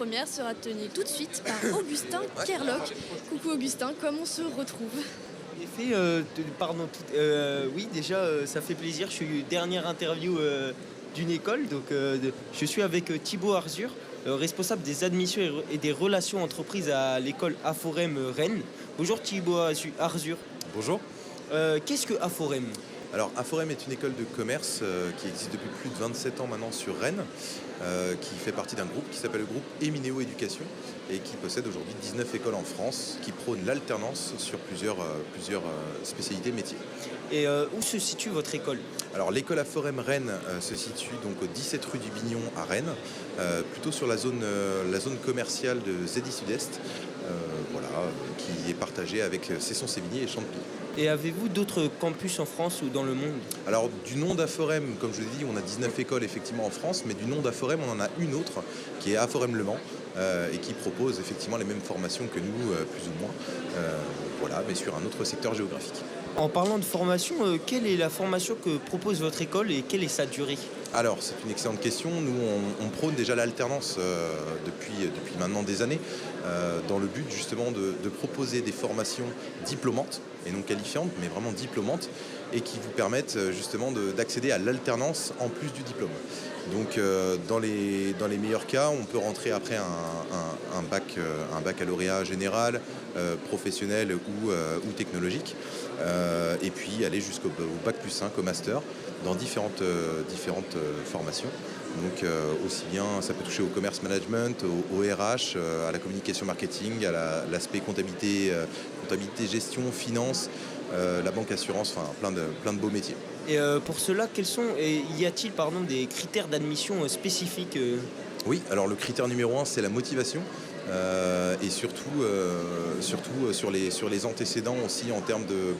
première sera tenue tout de suite par Augustin Kerlock. Coucou Augustin, comment on se retrouve? En effet, oui, déjà, ça fait plaisir. Je suis dernière interview d'une école, donc je suis avec Thibaut Arzur, responsable des admissions et des relations entreprises à l'école Aforem Rennes. Bonjour Thibaut Arzur. Bonjour. Qu'est-ce que Aforem? Alors Aforem est une école de commerce qui existe depuis plus de 27 ans maintenant sur Rennes, qui fait partie d'un groupe qui s'appelle le groupe Emineo Éducation et qui possède aujourd'hui 19 écoles en France qui prônent l'alternance sur plusieurs spécialités métiers. Et où se situe votre école? Alors l'école Aforem Rennes se situe donc au 17 rue du Bignon à Rennes, plutôt sur la zone commerciale de ZI Sud-Est, qui est partagée avec Cesson-Sévigné et Champigny. Et avez-vous d'autres campus en France ou dans le monde? Alors du nom d'Aforem, comme je l'ai dit, on a 19 écoles effectivement en France, mais du nom d'Aforem, on en a une autre qui est Aforem Le Mans et qui propose effectivement les mêmes formations que nous, plus ou moins, mais sur un autre secteur géographique. En parlant de formation, quelle est la formation que propose votre école et quelle est sa durée? Alors, c'est une excellente question. Nous, on prône déjà l'alternance depuis maintenant des années, dans le but justement de proposer des formations diplômantes, et non qualifiantes, mais vraiment diplômantes, et qui vous permettent justement d'accéder à l'alternance en plus du diplôme. Donc, dans les meilleurs cas, on peut rentrer après un baccalauréat général, professionnel ou technologique, et puis aller jusqu'au bac+5, au master, dans différentes formations. Donc aussi bien ça peut toucher au commerce management, au RH, à la communication marketing, à l'aspect comptabilité, gestion, finance, la banque assurance, enfin plein de beaux métiers. Et pour cela, y a-t-il des critères d'admission spécifiques? Oui, alors le critère numéro 1, c'est la motivation. Et surtout sur les antécédents aussi en termes de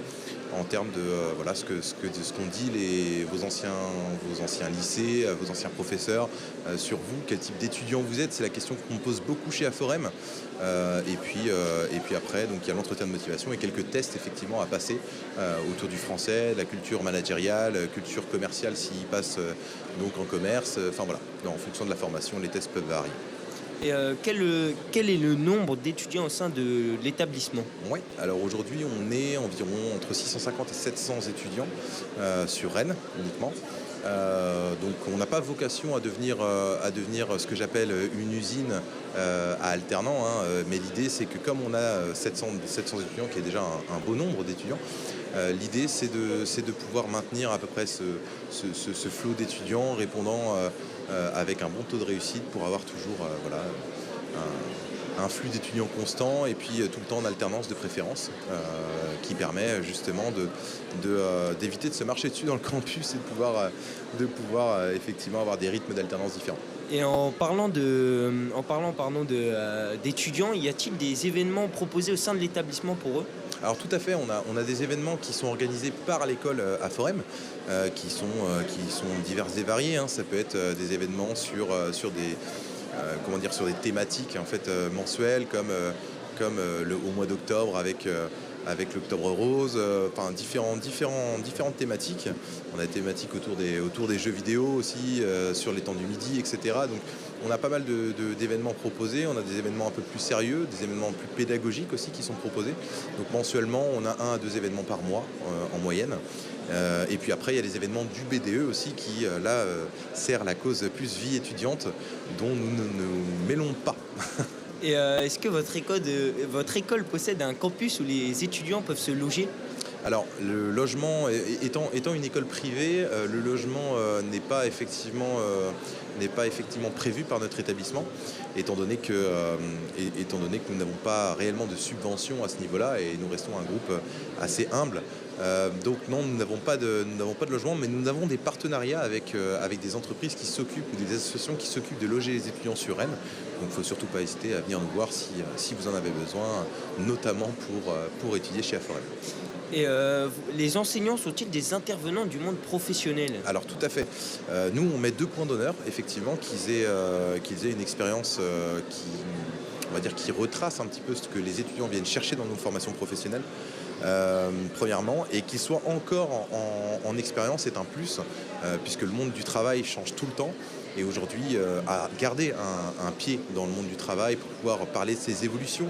ce qu'ont dit vos anciens lycées, vos anciens professeurs sur vous, quel type d'étudiant vous êtes. C'est la question qu'on pose beaucoup chez Aforem. Et puis après, donc il y a l'entretien de motivation et quelques tests effectivement à passer autour du français, la culture managériale, culture commerciale s'ils passent donc en commerce. En fonction de la formation, les tests peuvent varier. Et quel est le nombre d'étudiants au sein de l'établissement? Oui, alors aujourd'hui on est environ entre 650 et 700 étudiants sur Rennes uniquement. Donc on n'a pas vocation à devenir ce que j'appelle une usine à alternants, mais l'idée c'est que comme on a 700 étudiants, qui est déjà un beau nombre d'étudiants, l'idée c'est de pouvoir maintenir à peu près ce flot d'étudiants répondant avec un bon taux de réussite pour avoir toujours un flux d'étudiants constant et puis tout le temps en alternance de préférence qui permet justement d'éviter de se marcher dessus dans le campus et de pouvoir effectivement avoir des rythmes d'alternance différents. Et en parlant d'étudiants, y a-t-il des événements proposés au sein de l'établissement pour eux? Alors tout à fait, on a des événements qui sont organisés par l'école Aforem, qui sont divers et variés. Ça peut être des événements sur des thématiques en fait mensuelles comme au mois d'octobre avec l'Octobre Rose, différentes thématiques. On a des thématiques autour des jeux vidéo aussi, sur les temps du midi, etc. Donc on a pas mal d'événements proposés, on a des événements un peu plus sérieux, des événements plus pédagogiques aussi qui sont proposés. Donc mensuellement, on a 1 à 2 événements par mois en moyenne. Et puis après, il y a les événements du BDE aussi qui, sert la cause plus vie étudiante dont nous ne nous mêlons pas. Et est-ce que votre école possède un campus où les étudiants peuvent se loger? Alors, le logement, étant une école privée, le logement n'est pas effectivement prévu par notre établissement, étant donné que nous n'avons pas réellement de subvention à ce niveau-là et nous restons un groupe assez humble. Donc non, nous n'avons pas de logement, mais nous avons des partenariats avec des entreprises qui s'occupent ou des associations qui s'occupent de loger les étudiants sur Rennes. Donc il ne faut surtout pas hésiter à venir nous voir si vous en avez besoin, notamment pour étudier chez Aforem. Et les enseignants sont-ils des intervenants du monde professionnel? Alors tout à fait. Nous, on met 2 points d'honneur, effectivement, qu'ils aient une expérience qui retrace un petit peu ce que les étudiants viennent chercher dans nos formations professionnelles, premièrement, et qu'ils soient encore en expérience est un plus, puisque le monde du travail change tout le temps. et aujourd'hui à garder un pied dans le monde du travail pour pouvoir parler de ces évolutions.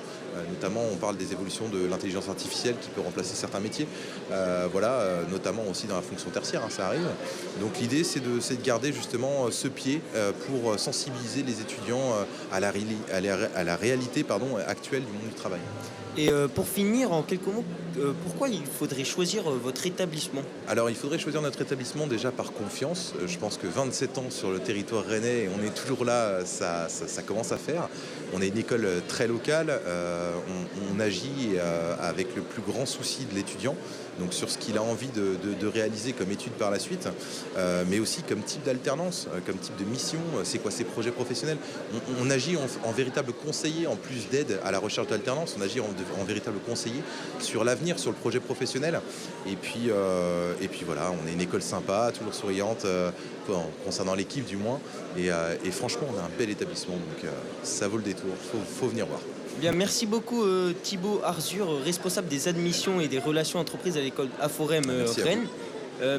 Notamment, on parle des évolutions de l'intelligence artificielle qui peut remplacer certains métiers, notamment aussi dans la fonction tertiaire, ça arrive. Donc l'idée, c'est de garder justement ce pied pour sensibiliser les étudiants à la réalité actuelle du monde du travail. Et pour finir, en quelques mots, pourquoi il faudrait choisir votre établissement? Alors, il faudrait choisir notre établissement déjà par confiance. Je pense que 27 ans sur le territoire rennais, et on est toujours là, ça commence à faire. On est une école très locale, on agit avec le plus grand souci de l'étudiant, donc sur ce qu'il a envie de réaliser comme étude par la suite, mais aussi comme type d'alternance, comme type de mission, c'est quoi ses projets professionnels. On agit en véritable conseiller, en plus d'aide à la recherche d'alternance, on agit en véritable conseiller sur l'avenir, sur le projet professionnel. Et puis voilà, on est une école sympa, toujours souriante, concernant l'équipe du moins. Et franchement, on a un bel établissement, donc ça vaut le détour, faut venir voir. Bien, merci beaucoup Thibaut Arzur, responsable des admissions et des relations entreprises à l'école Aforem Rennes.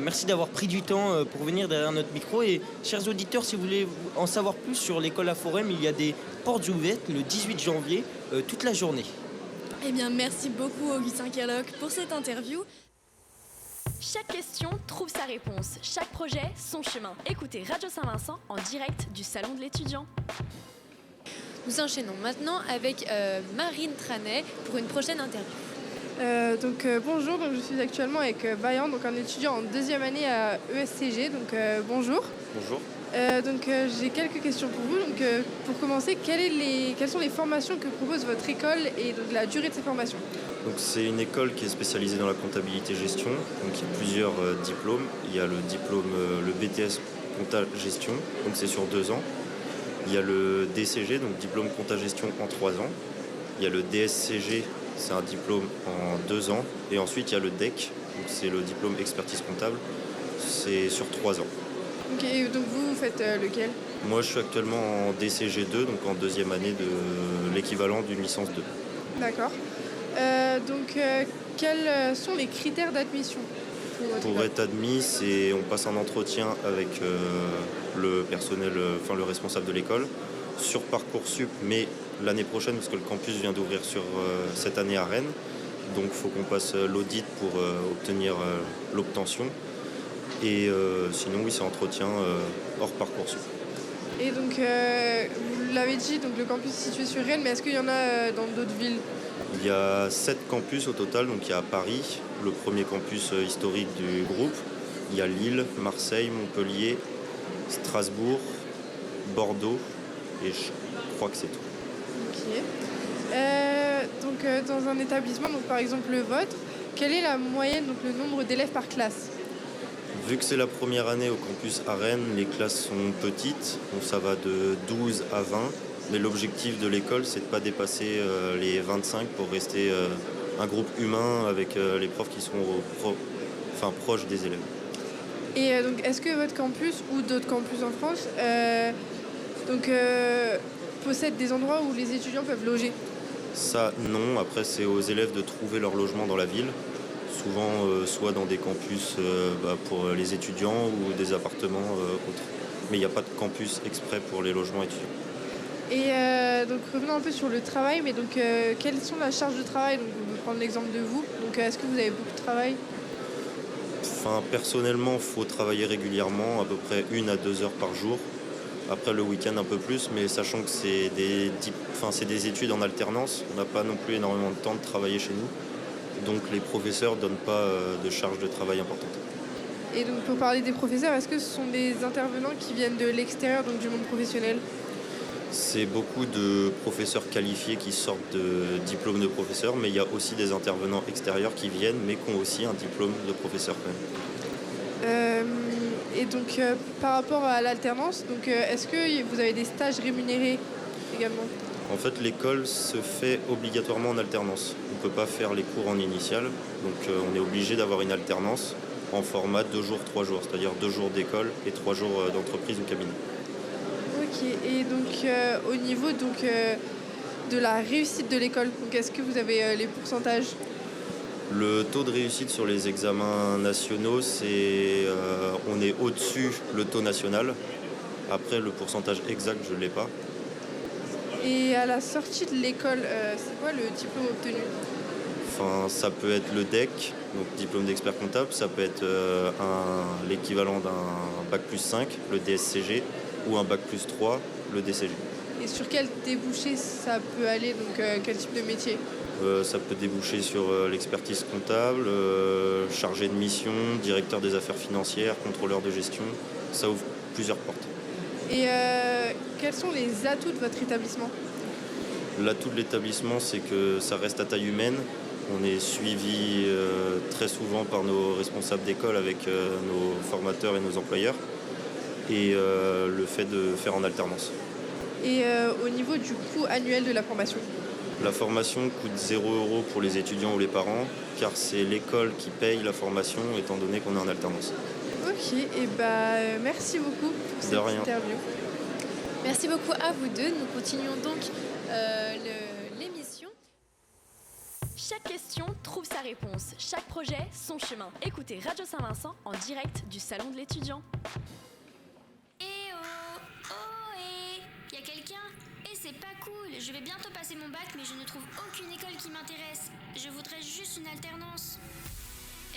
Merci d'avoir pris du temps pour venir derrière notre micro. Et chers auditeurs, si vous voulez en savoir plus sur l'école Aforem, il y a des portes ouvertes le 18 janvier, toute la journée. Eh bien, merci beaucoup Augustin Kerlock pour cette interview. Chaque question trouve sa réponse, chaque projet son chemin. Écoutez Radio Saint-Vincent en direct du Salon de l'étudiant. Nous enchaînons maintenant avec Marine Tranet pour une prochaine interview. Bonjour, je suis actuellement avec Bayan, un étudiant en deuxième année à ESCG. Bonjour. Bonjour. J'ai quelques questions pour vous. Pour commencer, quelles sont les formations que propose votre école et donc la durée de ces formations? C'est une école qui est spécialisée dans la comptabilité gestion. Donc il y a plusieurs diplômes. Il y a le diplôme, le BTS compta gestion, donc c'est sur 2 ans. Il y a le DCG, donc diplôme compta gestion en 3 ans. Il y a le DSCG, c'est un diplôme en 2 ans. Et ensuite il y a le DEC, donc c'est le diplôme expertise comptable, c'est sur 3 ans. Ok, et donc vous faites lequel? Moi je suis actuellement en DCG2, donc en deuxième année de l'équivalent d'une licence 2. D'accord. Quels sont les critères d'admission pour être admis, on passe un entretien avec le personnel, le responsable de l'école, sur Parcoursup, mais l'année prochaine, parce que le campus vient d'ouvrir sur cette année à Rennes. Donc il faut qu'on passe l'audit pour obtenir l'obtention. Et sinon, oui, c'est entretien hors Parcoursup. Et donc, vous l'avez dit, donc le campus est situé sur Rennes, mais est-ce qu'il y en a dans d'autres villes? Il y a 7 campus au total, donc il y a Paris, le premier campus historique du groupe. Il y a Lille, Marseille, Montpellier, Strasbourg, Bordeaux, et je crois que c'est tout. Ok. Dans un établissement, par exemple le vôtre, quelle est la moyenne, donc le nombre d'élèves par classe? Vu que c'est la première année au campus à Rennes, les classes sont petites, donc ça va de 12 à 20. Mais l'objectif de l'école, c'est de ne pas dépasser les 25 pour rester un groupe humain avec les profs qui sont proches des élèves. Et est-ce que votre campus ou d'autres campus en France possèdent des endroits où les étudiants peuvent loger? Ça, non. Après, c'est aux élèves de trouver leur logement dans la ville. Souvent, soit dans des campus pour les étudiants ou des appartements autres. Mais il n'y a pas de campus exprès pour les logements étudiants. Et revenons un peu sur le travail, mais quelles sont la charge de travail? Donc, on peut prendre l'exemple de vous. Est-ce que vous avez beaucoup de travail? Personnellement, il faut travailler régulièrement, à peu près 1 à 2 heures par jour. Après le week-end un peu plus, mais sachant que c'est des études en alternance, on n'a pas non plus énormément de temps de travailler chez nous. Donc les professeurs ne donnent pas de charge de travail importante. Et donc pour parler des professeurs, est-ce que ce sont des intervenants qui viennent de l'extérieur, donc du monde professionnel? C'est beaucoup de professeurs qualifiés qui sortent de diplôme de professeur, mais il y a aussi des intervenants extérieurs qui viennent, mais qui ont aussi un diplôme de professeur quand même. Par rapport à l'alternance, est-ce que vous avez des stages rémunérés également? En fait, l'école se fait obligatoirement en alternance. On ne peut pas faire les cours en initial, donc on est obligé d'avoir une alternance en format 2 jours, 3 jours, c'est-à-dire 2 jours d'école et 3 jours d'entreprise ou cabinet. Ok, et au niveau de la réussite de l'école, est-ce que vous avez les pourcentages? Le taux de réussite sur les examens nationaux, on est au-dessus le taux national. Après, le pourcentage exact, je ne l'ai pas. Et à la sortie de l'école, c'est quoi le diplôme obtenu? Enfin, ça peut être le DEC, donc diplôme d'expert comptable, ça peut être l'équivalent d'un bac plus 5, le DSCG, ou un bac plus 3, le DCG. Et sur quel débouché ça peut aller, donc quel type de métier? Ça peut déboucher sur l'expertise comptable, chargé de mission, directeur des affaires financières, contrôleur de gestion. Ça ouvre plusieurs portes. Et quels sont les atouts de votre établissement? L'atout de l'établissement, c'est que ça reste à taille humaine. On est suivi très souvent par nos responsables d'école avec nos formateurs et nos employeurs. Et le fait de faire en alternance. Et au niveau du coût annuel de la formation? La formation coûte 0 € pour les étudiants ou les parents, car c'est l'école qui paye la formation, étant donné qu'on est en alternance. Ok, et merci beaucoup pour cette interview. Merci beaucoup à vous deux. Nous continuons donc l'émission. Chaque question trouve sa réponse, chaque projet son chemin. Écoutez Radio Saint-Vincent en direct du Salon de l'étudiant. Eh oh, oh eh, y a quelqu'un? Eh c'est pas cool, je vais bientôt passer mon bac mais je ne trouve aucune école qui m'intéresse. Je voudrais juste une alternance.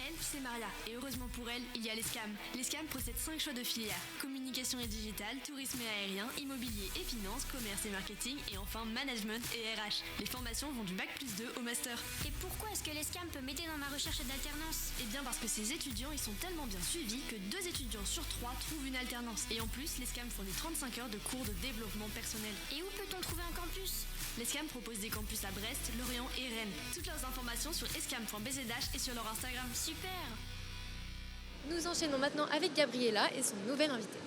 Elle, c'est Maria, et heureusement pour elle, il y a l'ESCAM. L'ESCAM possède 5 choix de filières: communication et digital, tourisme et aérien, immobilier et finance, commerce et marketing, et enfin management et RH. Les formations vont du bac plus 2 au master. Et pourquoi est-ce que l'ESCAM peut m'aider dans ma recherche d'alternance? Eh bien parce que ces étudiants, ils sont tellement bien suivis que 2 étudiants sur 3 trouvent une alternance. Et en plus, l'ESCAM fournit 35 heures de cours de développement personnel. Et où peut-on trouver un campus? L'ESCAM propose des campus à Brest, Lorient et Rennes. Toutes leurs informations sur escam.bzh et sur leur Instagram. Super! Nous enchaînons maintenant avec Gabriella et son nouvel invité.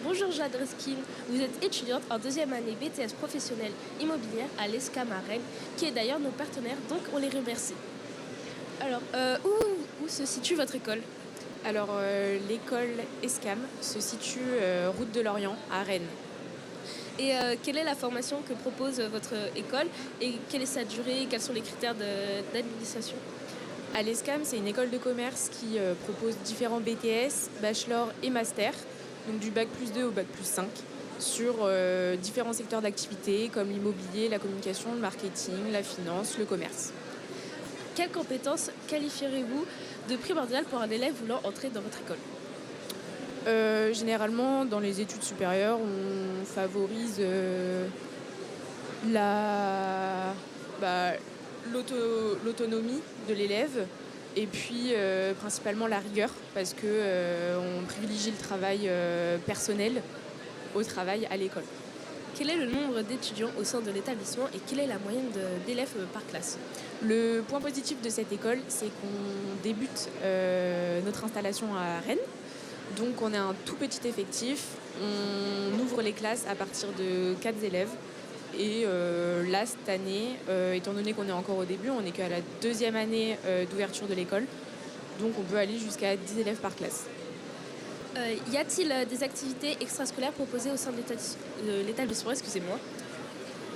Bonjour Jade Reskin, vous êtes étudiante en deuxième année BTS professionnelle immobilière à l'ESCAM à Rennes, qui est d'ailleurs nos partenaires, donc on les remercie. Alors, où se situe votre école? Alors, l'école ESCAM se situe route de Lorient à Rennes. Et quelle est la formation que propose votre école et quelle est sa durée? Quels sont les critères d'administration? À l'ESCAM, c'est une école de commerce qui propose différents BTS, bachelor et master, donc du bac plus 2 au bac plus 5, sur différents secteurs d'activité comme l'immobilier, la communication, le marketing, la finance, le commerce. Quelles compétences qualifierez-vous de primordiales pour un élève voulant entrer dans votre école? Généralement, dans les études supérieures, on favorise l'autonomie de l'élève et puis principalement la rigueur parce qu'on privilégie le travail personnel au travail à l'école. Quel est le nombre d'étudiants au sein de l'établissement et quelle est la moyenne d'élèves par classe? Le point positif de cette école, c'est qu'on débute notre installation à Rennes. Donc on est un tout petit effectif, on ouvre les classes à partir de 4 élèves et là cette année, étant donné qu'on est encore au début, on n'est qu'à la deuxième année d'ouverture de l'école, donc on peut aller jusqu'à 10 élèves par classe. Y a-t-il des activités extrascolaires proposées au sein de l'établissement? Excusez-moi.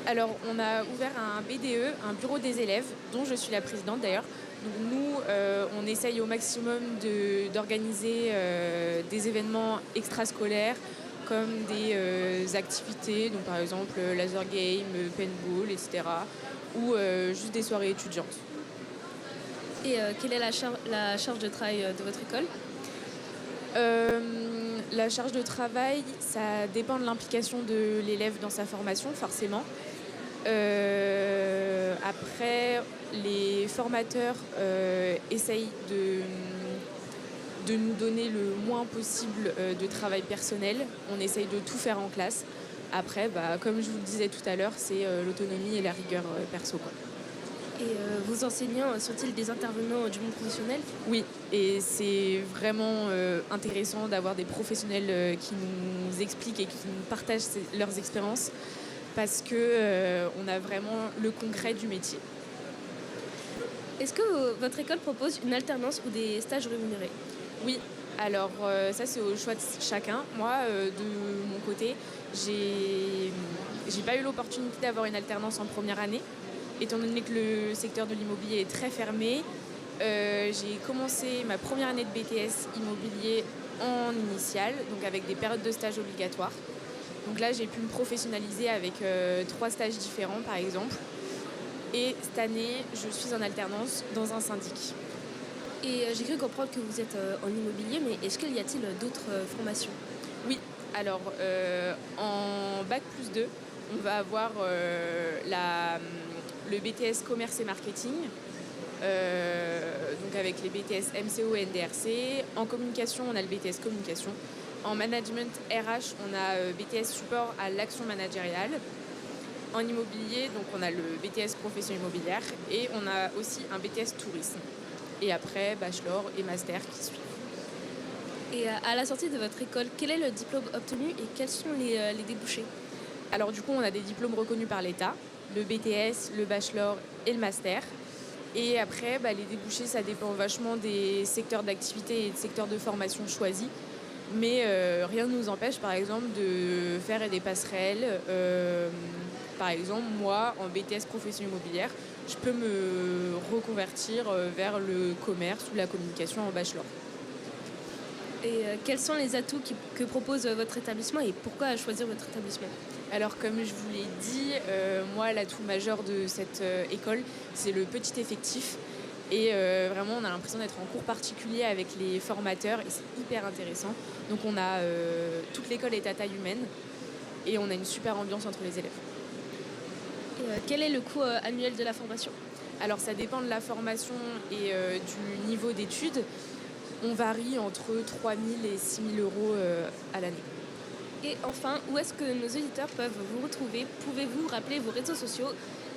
Alors on a ouvert un BDE, un bureau des élèves, dont je suis la présidente d'ailleurs. Donc nous, on essaye au maximum d'organiser des événements extrascolaires comme des activités, donc par exemple laser game, paintball, etc. ou juste des soirées étudiantes. Et quelle est la charge de travail de votre école? La charge de travail, ça dépend de l'implication de l'élève dans sa formation, forcément. Après, les formateurs essayent de nous donner le moins possible de travail personnel. On essaye de tout faire en classe. Après, comme je vous le disais tout à l'heure, c'est l'autonomie et la rigueur perso, quoi. Et vos enseignants sont-ils des intervenants du monde professionnel? Oui, et c'est vraiment intéressant d'avoir des professionnels qui nous expliquent et qui nous partagent leurs expériences parce qu'on a vraiment le concret du métier. Est-ce que votre école propose une alternance ou des stages rémunérés? Oui, alors ça c'est au choix de chacun. Moi, de mon côté, j'ai pas eu l'opportunité d'avoir une alternance en première année. Étant donné que le secteur de l'immobilier est très fermé, j'ai commencé ma première année de BTS immobilier en initiale, donc avec des périodes de stage obligatoires. Donc là, j'ai pu me professionnaliser avec 3 stages différents, par exemple. Et cette année, je suis en alternance dans un syndic. Et j'ai cru comprendre que vous êtes en immobilier, mais est-ce qu'il y a-t-il d'autres formations? Oui, alors en Bac plus 2, on va avoir le BTS Commerce et Marketing, donc avec les BTS MCO et NDRC. En communication, on a le BTS Communication. En management RH, on a BTS Support à l'action managériale. En immobilier, donc on a le BTS Profession immobilière et on a aussi un BTS Tourisme. Et après, bachelor et master qui suivent. Et à la sortie de votre école, quel est le diplôme obtenu et quels sont les débouchés? Alors du coup, on a des diplômes reconnus par l'État, le BTS, le bachelor et le master. Et après, les débouchés, ça dépend vachement des secteurs d'activité et des secteurs de formation choisis. Mais rien ne nous empêche, par exemple, de faire des passerelles. Par exemple, moi, en BTS Profession immobilière, je peux me reconvertir vers le commerce ou la communication en bachelor. Et quels sont les atouts que propose votre établissement et pourquoi choisir votre établissement? Alors comme je vous l'ai dit, moi l'atout majeur de cette école, c'est le petit effectif. Et vraiment, on a l'impression d'être en cours particulier avec les formateurs et c'est hyper intéressant. Donc on a toute l'école est à taille humaine et on a une super ambiance entre les élèves. Et quel est le coût annuel de la formation? Alors ça dépend de la formation et du niveau d'études. On varie entre 3 000 et 6 000 euros à l'année. Et enfin, où est-ce que nos auditeurs peuvent vous retrouver? Pouvez-vous rappeler vos réseaux sociaux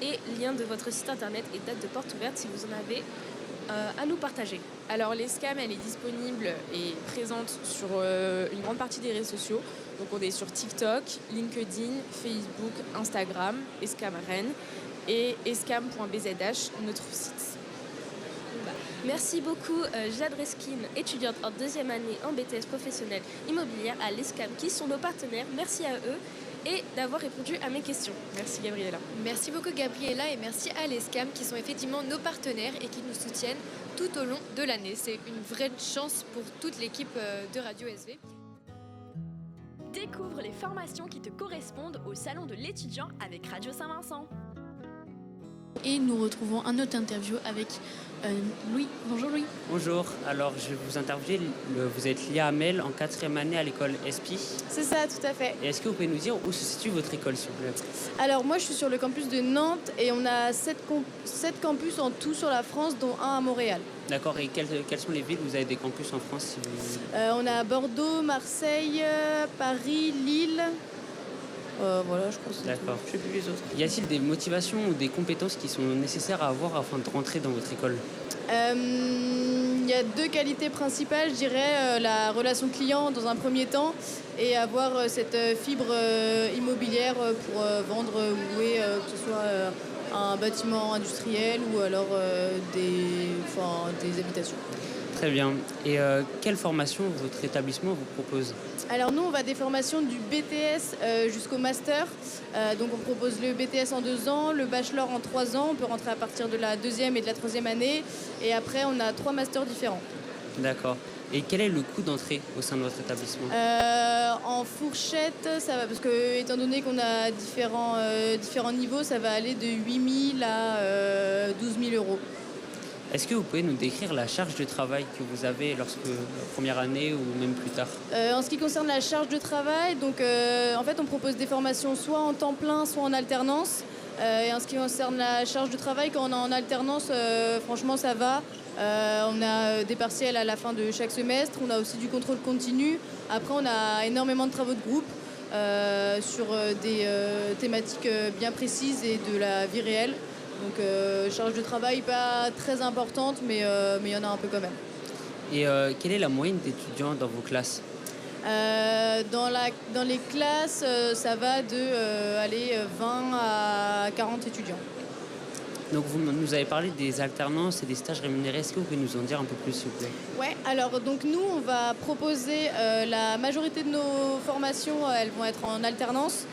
et lien de votre site internet et date de porte ouverte si vous en avez à nous partager? Alors l'ESCAM, elle est disponible et présente sur une grande partie des réseaux sociaux. Donc on est sur TikTok, LinkedIn, Facebook, Instagram, ESCAM Rennes et escam.bzh, notre site. Merci beaucoup Jade Reskin, étudiante en 2e année en BTS professionnel immobilière à l'ESCAM, qui sont nos partenaires. Merci à eux et d'avoir répondu à mes questions. Merci Gabriella. Merci beaucoup Gabriella et merci à l'ESCAM qui sont effectivement nos partenaires et qui nous soutiennent tout au long de l'année. C'est une vraie chance pour toute l'équipe de Radio SV. Découvre les formations qui te correspondent au Salon de l'étudiant avec Radio Saint-Vincent. Et nous retrouvons un autre interview avec Louis. Bonjour Louis. Bonjour, alors je vais vous interviewer. Vous êtes Lia Hamel en 4e année à l'école ESPI. C'est ça, tout à fait. Et est-ce que vous pouvez nous dire où se situe votre école, s'il vous plaît? Alors moi je suis sur le campus de Nantes et on a 7 campus en tout sur la France, dont un à Montréal. D'accord, et quelles sont les villes où vous avez des campus en France si vous... On a Bordeaux, Marseille, Paris, Lille. Voilà, je pense. D'accord. Je sais plus les autres. Y a-t-il des motivations ou des compétences qui sont nécessaires à avoir afin de rentrer dans votre école? Il y a 2 qualités principales, je dirais, la relation client dans un premier temps et avoir cette fibre immobilière pour vendre ou louer, que ce soit un bâtiment industriel ou alors des habitations. Très bien. Et quelle formation votre établissement vous propose? Alors nous, on va des formations du BTS jusqu'au master. Donc on propose le BTS en 2 ans, le bachelor en 3 ans. On peut rentrer à partir de la 2e et de la 3e année. Et après, on a 3 masters différents. D'accord. Et quel est le coût d'entrée au sein de votre établissement? En fourchette, ça va, parce que étant donné qu'on a différents niveaux, ça va aller de 8 000 à 12 000 euros. Est-ce que vous pouvez nous décrire la charge de travail que vous avez lorsque la première année ou même plus tard? En ce qui concerne la charge de travail, donc, en fait, on propose des formations soit en temps plein, soit en alternance. Et en ce qui concerne la charge de travail, quand on est en alternance, franchement, ça va. On a des partiels à la fin de chaque semestre. On a aussi du contrôle continu. Après, on a énormément de travaux de groupe sur des thématiques bien précises et de la vie réelle. Donc charge de travail pas très importante, mais il y en a un peu quand même. Et quelle est la moyenne d'étudiants dans vos classes? Dans les classes, ça va de 20 à 40 étudiants. Donc vous nous avez parlé des alternances et des stages rémunérés. Est-ce que vous pouvez nous en dire un peu plus, s'il vous plaît? Ouais, alors donc nous, on va proposer la majorité de nos formations, elles vont être en alternance.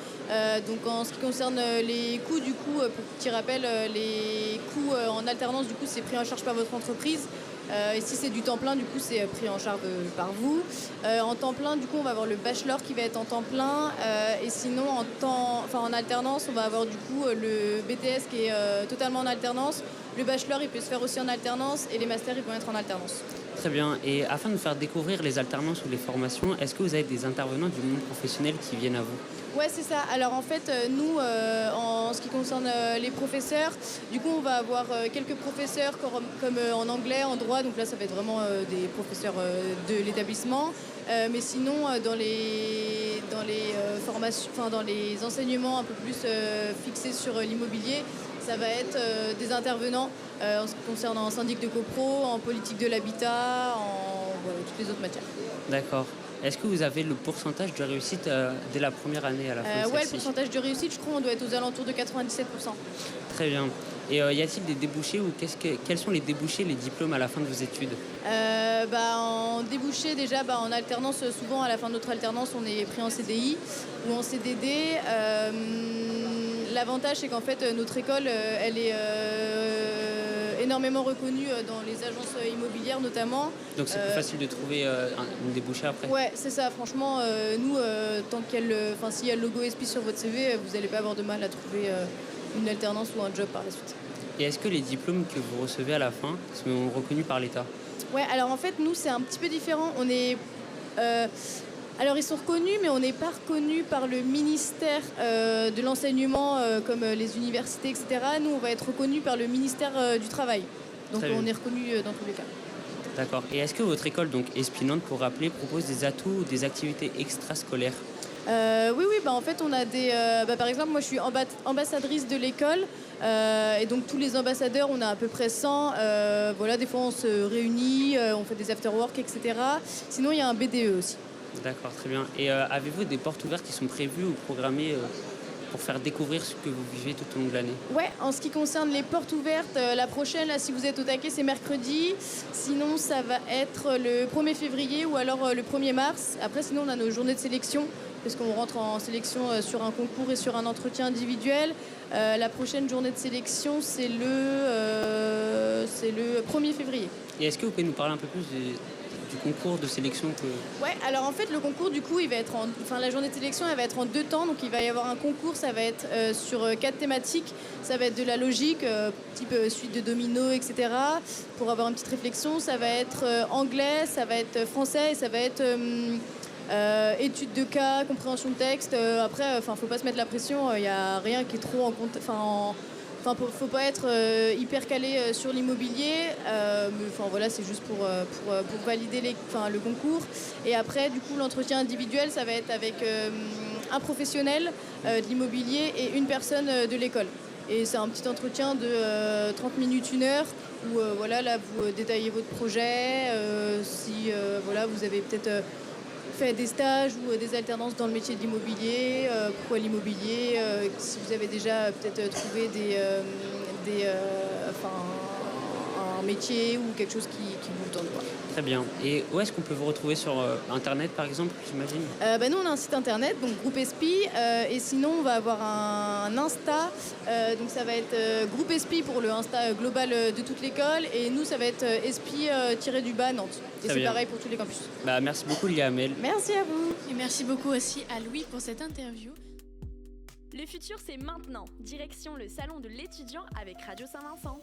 Donc en ce qui concerne les coûts, du coup, pour petit rappel, les coûts en alternance, du coup, c'est pris en charge par votre entreprise. Et si c'est du temps plein, du coup, c'est pris en charge par vous. En temps plein, du coup, on va avoir le bachelor qui va être en temps plein. Et sinon, en alternance, on va avoir du coup le BTS qui est totalement en alternance. Le bachelor, il peut se faire aussi en alternance. Et les masters, ils vont être en alternance. Très bien. Et afin de faire découvrir les alternances ou les formations, est-ce que vous avez des intervenants du monde professionnel qui viennent à vous? Ouais, c'est ça. Alors en fait, nous, en ce qui concerne les professeurs, du coup, on va avoir quelques professeurs comme en anglais, en droit. Donc là, ça va être vraiment des professeurs de l'établissement. Mais sinon, dans les formations, dans les enseignements un peu plus fixés sur l'immobilier, ça va être des intervenants en ce qui concerne en syndic de copro, en politique de l'habitat, en toutes les autres matières. D'accord. Est-ce que vous avez le pourcentage de réussite dès la première année à la fin de Ouais, celle-ci? le pourcentage de réussite, je crois, on doit être aux alentours de 97%. Très bien. Et y a-t-il des débouchés ou quels sont les débouchés, les diplômes à la fin de vos études? En débouché, déjà, en alternance, souvent à la fin de notre alternance, on est pris en CDI ou en CDD. L'avantage, c'est qu'en fait, notre école, elle est énormément reconnue dans les agences immobilières notamment. Donc c'est plus facile de trouver une débouchée après? Ouais, c'est ça. Franchement, nous, tant s'il y a le logo ESPI sur votre CV, vous n'allez pas avoir de mal à trouver une alternance ou un job par la suite. Et est-ce que les diplômes que vous recevez à la fin sont reconnus par l'État? Ouais, alors en fait, nous, c'est un petit peu différent. On est... alors ils sont reconnus, mais on n'est pas reconnus par le ministère de l'enseignement comme les universités, etc. Nous, on va être reconnus par le ministère du Travail. Donc on est reconnus dans tous les cas. D'accord. Et est-ce que votre école, donc ESPI Nantes, pour rappeler, propose des atouts ou des activités extrascolaires? Oui, en fait, on a des... par exemple, moi, je suis ambassadrice de l'école. Et donc, tous les ambassadeurs, on a à peu près 100. Des fois, on se réunit, on fait des after-work, etc. Sinon, il y a un BDE aussi. D'accord, très bien. Et avez-vous des portes ouvertes qui sont prévues ou programmées pour faire découvrir ce que vous vivez tout au long de l'année? Ouais, en ce qui concerne les portes ouvertes, la prochaine, là, si vous êtes au taquet, c'est mercredi. Sinon, ça va être le 1er février ou alors le 1er mars. Après, sinon, on a nos journées de sélection, parce qu'on rentre en sélection sur un concours et sur un entretien individuel. La prochaine journée de sélection, c'est le 1er février. Et est-ce que vous pouvez nous parler un peu plus du concours de sélection Ouais, alors en fait, le concours, du coup, il va être la journée de sélection, elle va être en 2 temps. Donc, il va y avoir un concours, ça va être sur 4 thématiques. Ça va être de la logique, type suite de dominos, etc. Pour avoir une petite réflexion. Ça va être anglais, ça va être français et ça va être... études de cas, compréhension de texte. Après, faut pas se mettre la pression. Il n'y a rien qui est trop en compte. Faut pas être hyper calé sur l'immobilier. C'est juste pour valider le concours. Et après, du coup, l'entretien individuel, ça va être avec un professionnel de l'immobilier et une personne de l'école. Et c'est un petit entretien de 30 minutes, 1 heure, où vous détaillez votre projet. Si vous avez peut-être fait des stages ou des alternances dans le métier de l'immobilier, pourquoi l'immobilier, si vous avez déjà peut-être trouvé un métier ou quelque chose qui vous tente. Très bien. Et où est-ce qu'on peut vous retrouver sur Internet, par exemple, j'imagine? Nous, on a un site Internet, donc Groupe ESPI, et sinon, on va avoir un Insta, donc ça va être Groupe ESPI pour le Insta global de toute l'école, et nous, ça va être ESPI-du-bas Nantes. Et c'est pareil pour tous les campus. Merci beaucoup, Lia Amel. Merci à vous. Et merci beaucoup aussi à Louis pour cette interview. Le futur, c'est maintenant. Direction le salon de l'étudiant avec Radio Saint-Vincent.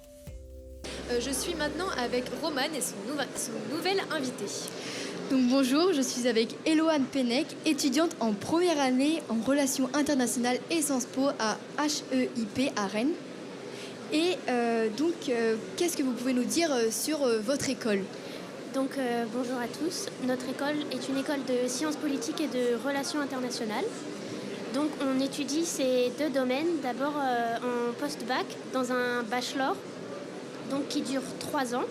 Je suis maintenant avec Romane et son nouvelle invitée. Donc bonjour, je suis avec Eloane Pennec, étudiante en première année en relations internationales et Sciences Po à HEIP à Rennes. Et qu'est-ce que vous pouvez nous dire sur votre école ? Donc bonjour à tous, notre école est une école de sciences politiques et de relations internationales. Donc on étudie ces 2 domaines, d'abord en post-bac dans un bachelor, donc qui dure 3 ans.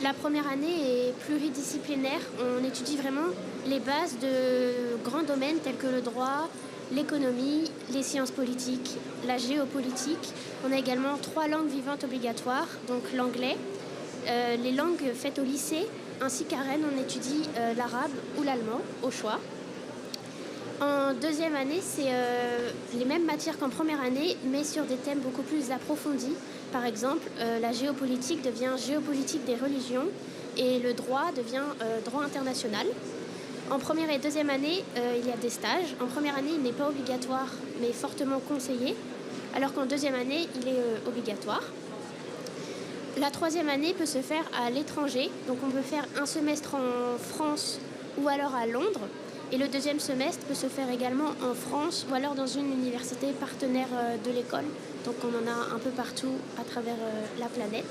La première année est pluridisciplinaire, on étudie vraiment les bases de grands domaines tels que le droit, l'économie, les sciences politiques, la géopolitique. On a également 3 langues vivantes obligatoires, donc l'anglais, les langues faites au lycée, ainsi qu'à Rennes, on étudie l'arabe ou l'allemand au choix. En 2e année, c'est les mêmes matières qu'en première année, mais sur des thèmes beaucoup plus approfondis. Par exemple, la géopolitique devient géopolitique des religions et le droit devient droit international. En première et deuxième année, il y a des stages. En première année, il n'est pas obligatoire, mais fortement conseillé, alors qu'en deuxième année, il est obligatoire. La troisième année peut se faire à l'étranger, donc on peut faire un semestre en France ou alors à Londres. Et le deuxième semestre peut se faire également en France ou alors dans une université partenaire de l'école. Donc on en a un peu partout à travers la planète.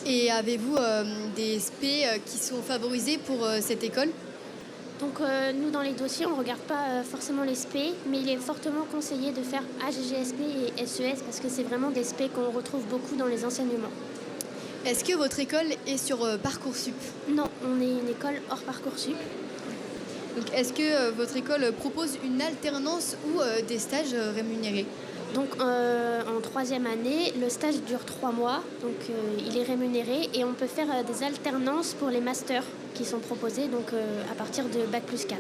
Et avez-vous des SP qui sont favorisés pour cette école ? Donc nous dans les dossiers on ne regarde pas forcément les SP, mais il est fortement conseillé de faire AGGSP et SES parce que c'est vraiment des SP qu'on retrouve beaucoup dans les enseignements. Est-ce que votre école est sur Parcoursup ? Non, on est une école hors Parcoursup. Donc est-ce que votre école propose une alternance ou des stages rémunérés ? Donc en troisième année, le stage dure 3 mois, donc il est rémunéré et on peut faire des alternances pour les masters qui sont proposés donc, à partir de Bac+4.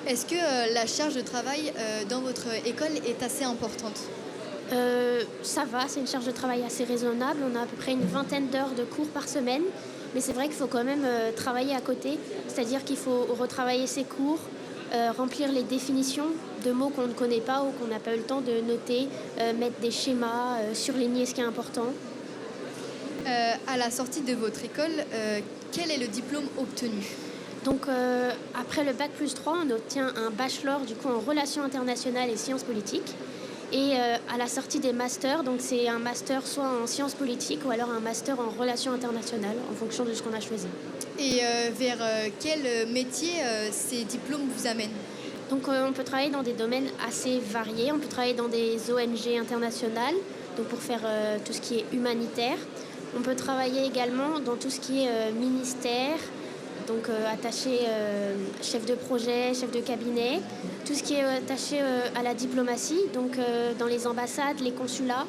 Est-ce que la charge de travail dans votre école est assez importante ? Ça va, c'est une charge de travail assez raisonnable. On a à peu près une 20aine d'heures de cours par semaine, mais c'est vrai qu'il faut quand même travailler à côté, c'est-à-dire qu'il faut retravailler ses cours, remplir les définitions de mots qu'on ne connaît pas ou qu'on n'a pas eu le temps de noter, mettre des schémas, surligner ce qui est important. À la sortie de votre école, quel est le diplôme obtenu ? Donc après le Bac+3, on obtient un bachelor du coup en relations internationales et sciences politiques. Et à la sortie des masters, donc c'est un master soit en sciences politiques ou alors un master en relations internationales en fonction de ce qu'on a choisi. Et vers quel métier ces diplômes vous amènent ? Donc on peut travailler dans des domaines assez variés. On peut travailler dans des ONG internationales, donc pour faire tout ce qui est humanitaire. On peut travailler également dans tout ce qui est ministère, donc attaché chef de projet, chef de cabinet, tout ce qui est attaché à la diplomatie, donc dans les ambassades, les consulats,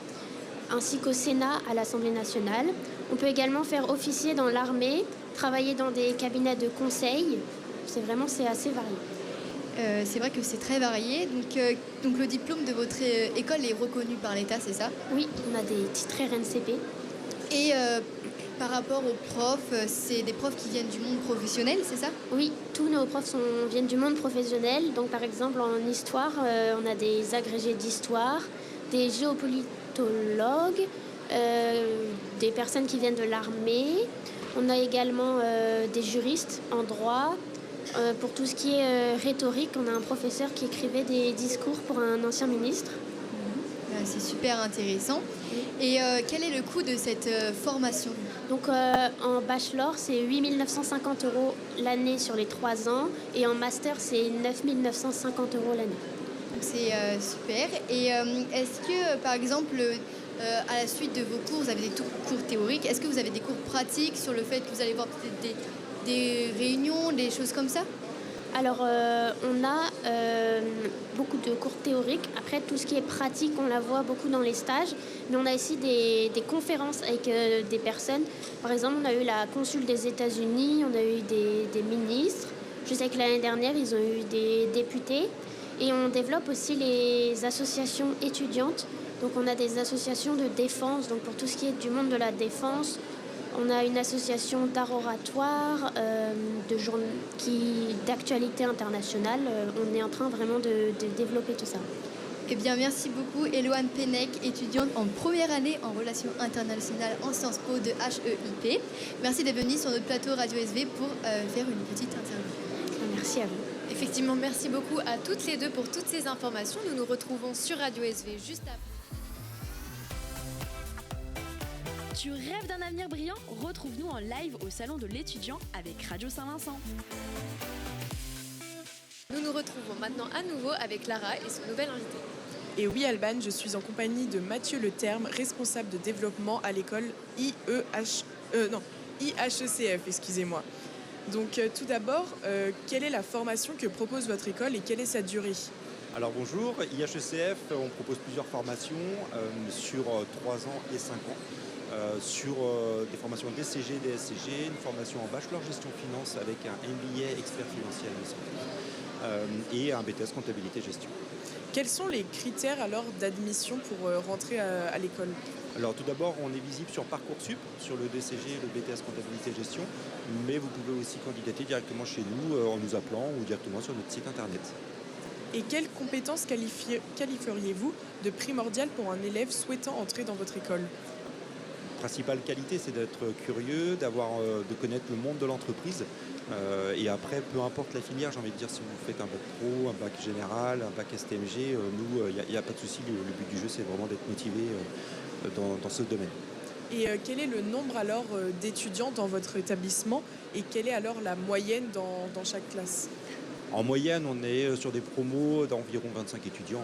ainsi qu'au Sénat, à l'Assemblée nationale. On peut également faire officier dans l'armée, travailler dans des cabinets de conseil. C'est assez varié. C'est vrai que c'est très varié. Donc le diplôme de votre école est reconnu par l'État, c'est ça ? Oui, on a des titres RNCP. Et par rapport aux profs, c'est des profs qui viennent du monde professionnel, c'est ça ? Oui, tous nos profs viennent du monde professionnel. Donc par exemple en histoire, on a des agrégés d'histoire, des géopolitologues, des personnes qui viennent de l'armée. On a également des juristes en droit. Pour tout ce qui est rhétorique, on a un professeur qui écrivait des discours pour un ancien ministre. C'est super intéressant. Et quel est le coût de cette formation ? Donc en bachelor, c'est 8 950 € l'année sur les 3 ans. Et en master, c'est 9 950 € l'année. Donc c'est super. Et est-ce que, par exemple, à la suite de vos cours, vous avez des cours théoriques ? Est-ce que vous avez des cours pratiques sur le fait que vous allez voir peut-être des réunions, des choses comme ça ? Alors, on a beaucoup de cours théoriques. Après, tout ce qui est pratique, on la voit beaucoup dans les stages. Mais on a aussi des conférences avec des personnes. Par exemple, on a eu la consul des États-Unis, on a eu des ministres. Je sais que l'année dernière, ils ont eu des députés. Et on développe aussi les associations étudiantes. Donc, on a des associations de défense. Donc, pour tout ce qui est du monde de la défense, on a une association d'art oratoire, d'actualité internationale. On est en train vraiment de développer tout ça. Eh bien, merci beaucoup, Éloane Pennec, étudiante en première année en relations internationales en Sciences Po de HEIP. Merci d'être venue sur notre plateau Radio SV pour faire une petite interview. Merci à vous. Effectivement, merci beaucoup à toutes les deux pour toutes ces informations. Nous nous retrouvons sur Radio SV juste après. Tu rêves d'un avenir brillant ? Retrouve-nous en live au Salon de l'étudiant avec Radio Saint-Vincent. Nous nous retrouvons maintenant à nouveau avec Lara et son nouvel invité. Et oui, Alban, je suis en compagnie de Mathieu Leterme, responsable de développement à l'école IHECF, excusez-moi. Donc tout d'abord, quelle est la formation que propose votre école et quelle est sa durée ? Alors bonjour, IHECF, on propose plusieurs formations sur 3 ans et 5 ans. Sur des formations DCG, DSCG, une formation en bachelor gestion finance avec un MBA expert financier et un BTS comptabilité gestion. Quels sont les critères alors d'admission pour rentrer à l'école ? Alors tout d'abord, on est visible sur Parcoursup, sur le DCG, le BTS Comptabilité et Gestion, mais vous pouvez aussi candidater directement chez nous en nous appelant ou directement sur notre site internet. Et quelles compétences qualifieriez-vous de primordiales pour un élève souhaitant entrer dans votre école ? Principale qualité, c'est d'être curieux, de connaître le monde de l'entreprise. Et après, peu importe la filière, j'ai envie de dire, si vous faites un bac pro, un bac général, un bac STMG, nous, il n'y a pas de souci. Le but du jeu, c'est vraiment d'être motivé dans ce domaine. Et quel est le nombre alors d'étudiants dans votre établissement et quelle est alors la moyenne dans chaque classe ? En moyenne, on est sur des promos d'environ 25 étudiants.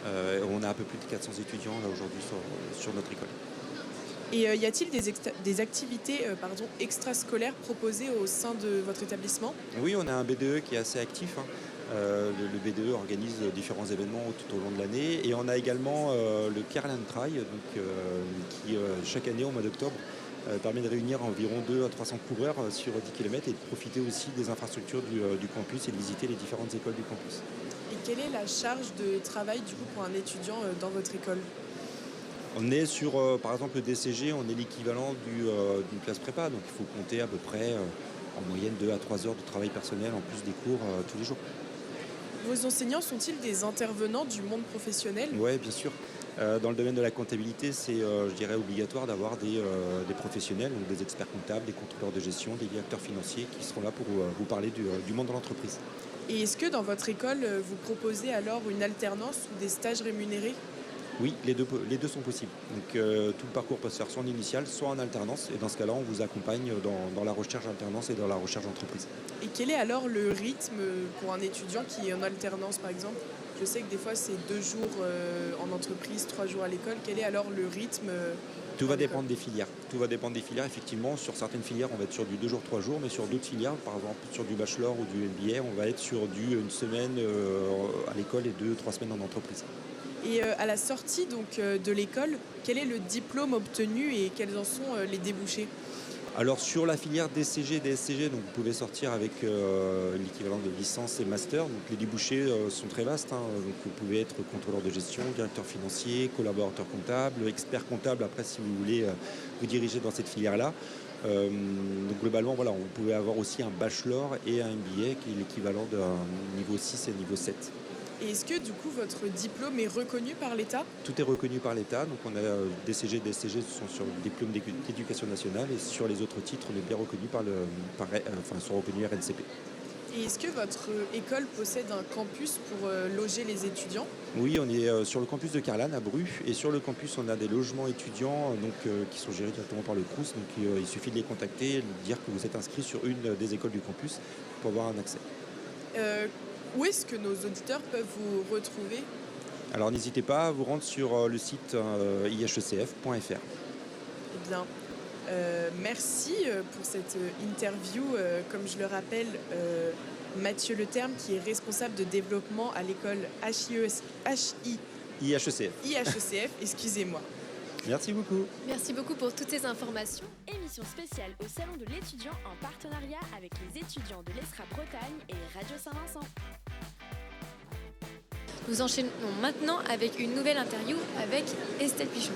On a un peu plus de 400 étudiants là aujourd'hui sur notre école. Et y a-t-il des activités extrascolaires proposées au sein de votre établissement ? Oui, on a un BDE qui est assez actif. Le BDE organise différents événements tout au long de l'année. Et on a également le Carland Trail, qui chaque année au mois d'octobre permet de réunir environ 200 à 300 coureurs sur 10 km et de profiter aussi des infrastructures du campus et de visiter les différentes écoles du campus. Et quelle est la charge de travail du coup pour un étudiant dans votre école ? On est sur, par exemple, le DCG, on est l'équivalent d'une classe prépa, donc il faut compter à peu près en moyenne 2 à 3 heures de travail personnel en plus des cours tous les jours. Vos enseignants sont-ils des intervenants du monde professionnel ? Oui, bien sûr. Dans le domaine de la comptabilité, c'est, je dirais, obligatoire d'avoir des professionnels, donc des experts comptables, des contrôleurs de gestion, des directeurs financiers qui seront là pour vous parler du monde de l'entreprise. Et est-ce que dans votre école, vous proposez alors une alternance ou des stages rémunérés ? Oui, les deux sont possibles. Donc tout le parcours peut se faire soit en initial, soit en alternance. Et dans ce cas-là, on vous accompagne dans la recherche d'alternance et dans la recherche d'entreprise. Et quel est alors le rythme pour un étudiant qui est en alternance, par exemple ? Je sais que des fois, c'est 2 jours en entreprise, 3 jours à l'école. Quel est alors le rythme ? Tout va dépendre des filières. Tout va dépendre des filières. Effectivement, sur certaines filières, on va être sur du 2 jours, 3 jours. Mais sur d'autres filières, par exemple sur du bachelor ou du MBA, on va être sur une semaine à l'école et 2-3 semaines en entreprise. Et à la sortie donc, de l'école, quel est le diplôme obtenu et quels en sont les débouchés ? Alors sur la filière DCG, DSCG, donc vous pouvez sortir avec l'équivalent de licence et master. Donc les débouchés sont très vastes. Donc vous pouvez être contrôleur de gestion, directeur financier, collaborateur comptable, expert comptable après si vous voulez vous diriger dans cette filière-là. Donc globalement, voilà, vous pouvez avoir aussi un bachelor et un MBA qui est l'équivalent d'un niveau 6 et niveau 7. Et est-ce que du coup votre diplôme est reconnu par l'État ? Tout est reconnu par l'État, donc on a DCG, DSCG sont sur le diplôme d'éducation nationale et sur les autres titres on est bien reconnu sont reconnus RNCP. Et est-ce que votre école possède un campus pour loger les étudiants ? Oui, on est sur le campus de Carlan à Bru et sur le campus on a des logements étudiants qui sont gérés directement par le Crous, donc il suffit de les contacter et de dire que vous êtes inscrit sur une des écoles du campus pour avoir un accès. Où est-ce que nos auditeurs peuvent vous retrouver ? Alors n'hésitez pas à vous rendre sur le site ihecf.fr. Eh bien, merci pour cette interview. Comme je le rappelle, Mathieu Leterme, qui est responsable de développement à l'école IHECF, excusez-moi. Merci beaucoup. Merci beaucoup pour toutes ces informations. Émission spéciale au Salon de l'étudiant en partenariat avec les étudiants de l'ESRA Bretagne et Radio Saint-Vincent. Nous enchaînons maintenant avec une nouvelle interview avec Estelle Pichon.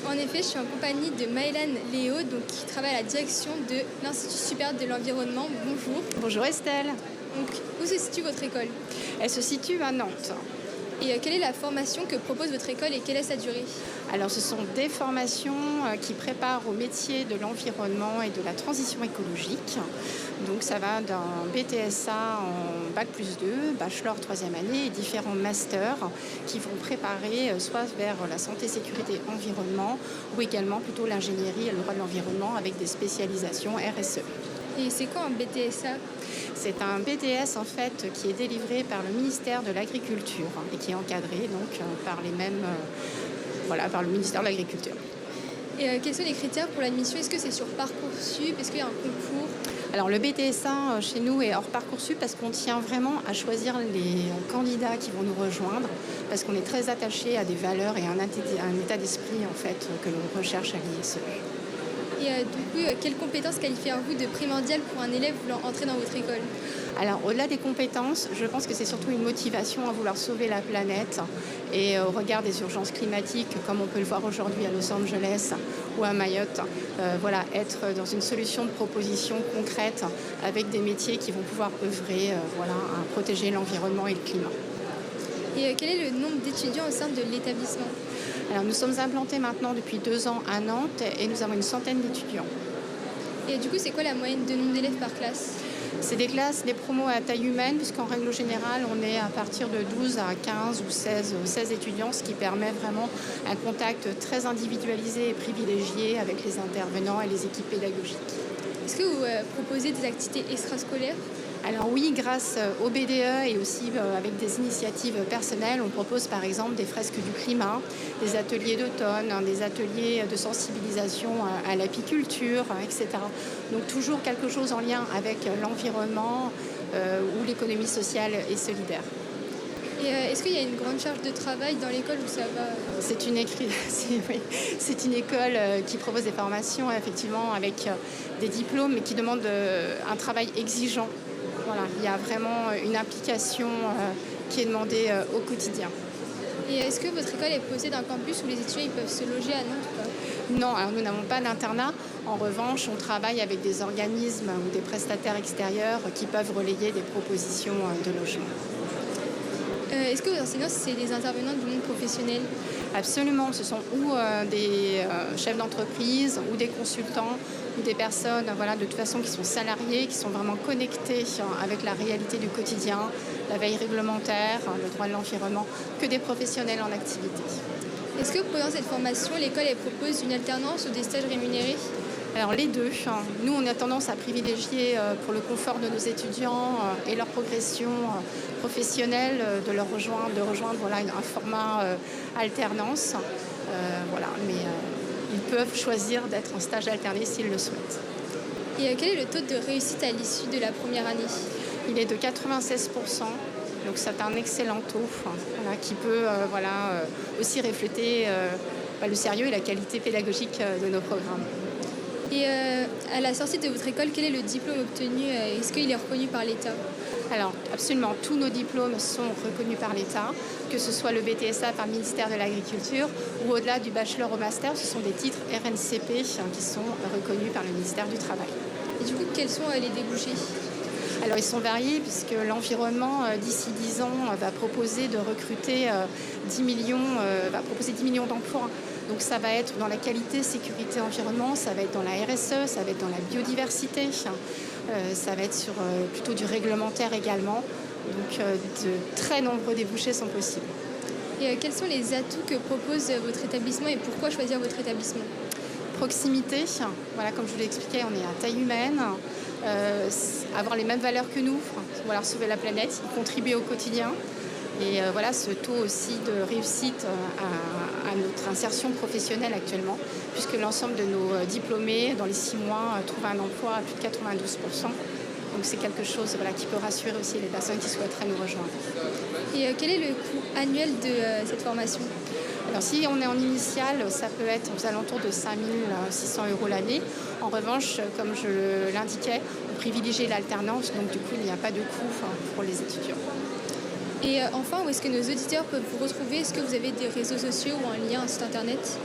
En effet, je suis en compagnie de Maëlane Léo, qui travaille à la direction de l'Institut supérieur de l'environnement. Bonjour. Bonjour Estelle. Donc, où se situe votre école ? Elle se situe à Nantes. Et quelle est la formation que propose votre école et quelle est sa durée ? Alors ce sont des formations qui préparent au métier de l'environnement et de la transition écologique. Donc ça va d'un BTSA en Bac plus 2, Bachelor 3e année et différents masters qui vont préparer soit vers la santé, sécurité, environnement ou également plutôt l'ingénierie et le droit de l'environnement avec des spécialisations RSE. Et c'est quoi un BTSA ? C'est un BTS en fait qui est délivré par le ministère de l'Agriculture et qui est encadré donc par par le ministère de l'Agriculture. Et quels sont les critères pour l'admission ? Est-ce que c'est sur Parcoursup ? Est-ce qu'il y a un concours ? Alors le BTSA chez nous est hors Parcoursup parce qu'on tient vraiment à choisir les candidats qui vont nous rejoindre parce qu'on est très attaché à des valeurs et à un état d'esprit en fait que l'on recherche à l'ISE. Et du coup, quelles compétences qualifiez-vous de primordiales pour un élève voulant entrer dans votre école? Alors, au-delà des compétences, je pense que c'est surtout une motivation à vouloir sauver la planète et au regard des urgences climatiques, comme on peut le voir aujourd'hui à Los Angeles ou à Mayotte, voilà, être dans une solution de proposition concrète avec des métiers qui vont pouvoir œuvrer voilà, à protéger l'environnement et le climat. Et quel est le nombre d'étudiants au sein de l'établissement? Alors, nous sommes implantés maintenant depuis 2 ans à Nantes et nous avons une centaine d'étudiants. Et du coup, c'est quoi la moyenne de nombre d'élèves par classe? C'est des classes, des promos à taille humaine, puisqu'en règle générale, on est à partir de 12 à 15 ou 16 étudiants, ce qui permet vraiment un contact très individualisé et privilégié avec les intervenants et les équipes pédagogiques. Est-ce que vous proposez des activités extrascolaires? Alors oui, grâce au BDE et aussi avec des initiatives personnelles, on propose par exemple des fresques du climat, des ateliers d'automne, des ateliers de sensibilisation à l'apiculture, etc. Donc toujours quelque chose en lien avec l'environnement ou l'économie sociale et solidaire. Et est-ce qu'il y a une grande charge de travail dans l'école où ça va? C'est une école qui propose des formations effectivement avec des diplômes mais qui demande un travail exigeant. Voilà, il y a vraiment une implication qui est demandée au quotidien. Et est-ce que votre école est possédée d'un campus où les étudiants ils peuvent se loger à Nantes ou pas? Non, alors nous n'avons pas d'internat. En revanche, on travaille avec des organismes ou des prestataires extérieurs qui peuvent relayer des propositions de logement. Est-ce que vos enseignants, c'est des intervenants du monde professionnel? Absolument, ce sont ou des chefs d'entreprise ou des consultants ou des personnes voilà, de toute façon qui sont salariés, qui sont vraiment connectés avec la réalité du quotidien, la veille réglementaire, le droit de l'environnement, que des professionnels en activité. Est-ce que pendant cette formation, l'école elle propose une alternance ou des stages rémunérés? Alors les deux. Nous, on a tendance à privilégier pour le confort de nos étudiants et leur progression professionnelle de rejoindre voilà, un format alternance. Voilà, mais ils peuvent choisir d'être en stage alterné s'ils le souhaitent. Et quel est le taux de réussite à l'issue de la première année? Il est de 96%. Donc c'est un excellent taux voilà, qui peut aussi refléter le sérieux et la qualité pédagogique de nos programmes. Et à la sortie de votre école, quel est le diplôme obtenu? Est-ce qu'il est reconnu par l'État? Alors, absolument, tous nos diplômes sont reconnus par l'État, que ce soit le BTSA par le ministère de l'Agriculture ou au-delà du bachelor au master, ce sont des titres RNCP qui sont reconnus par le ministère du Travail. Et du coup, quels sont les débouchés? Alors, ils sont variés puisque l'environnement, d'ici 10 ans, va proposer de recruter 10 millions d'emplois. Donc ça va être dans la qualité, sécurité, environnement, ça va être dans la RSE, ça va être dans la biodiversité, ça va être sur plutôt du réglementaire également. Donc de très nombreux débouchés sont possibles. Et quels sont les atouts que propose votre établissement et pourquoi choisir votre établissement? Proximité, voilà, comme je vous l'ai expliqué, on est à taille humaine, avoir les mêmes valeurs que nous, voilà, sauver la planète, contribuer au quotidien. Et voilà ce taux aussi de réussite à notre insertion professionnelle actuellement, puisque l'ensemble de nos diplômés, dans les 6 mois, trouvent un emploi à plus de 92%. Donc c'est quelque chose voilà, qui peut rassurer aussi les personnes qui souhaiteraient nous rejoindre. Et quel est le coût annuel de cette formation? Alors si on est en initiale, ça peut être aux alentours de 5 600 € l'année. En revanche, comme je l'indiquais, on privilégie l'alternance, donc du coup il n'y a pas de coût pour les étudiants. Et enfin, où est-ce que nos auditeurs peuvent vous retrouver? Est-ce que vous avez des réseaux sociaux ou un lien, un site internet?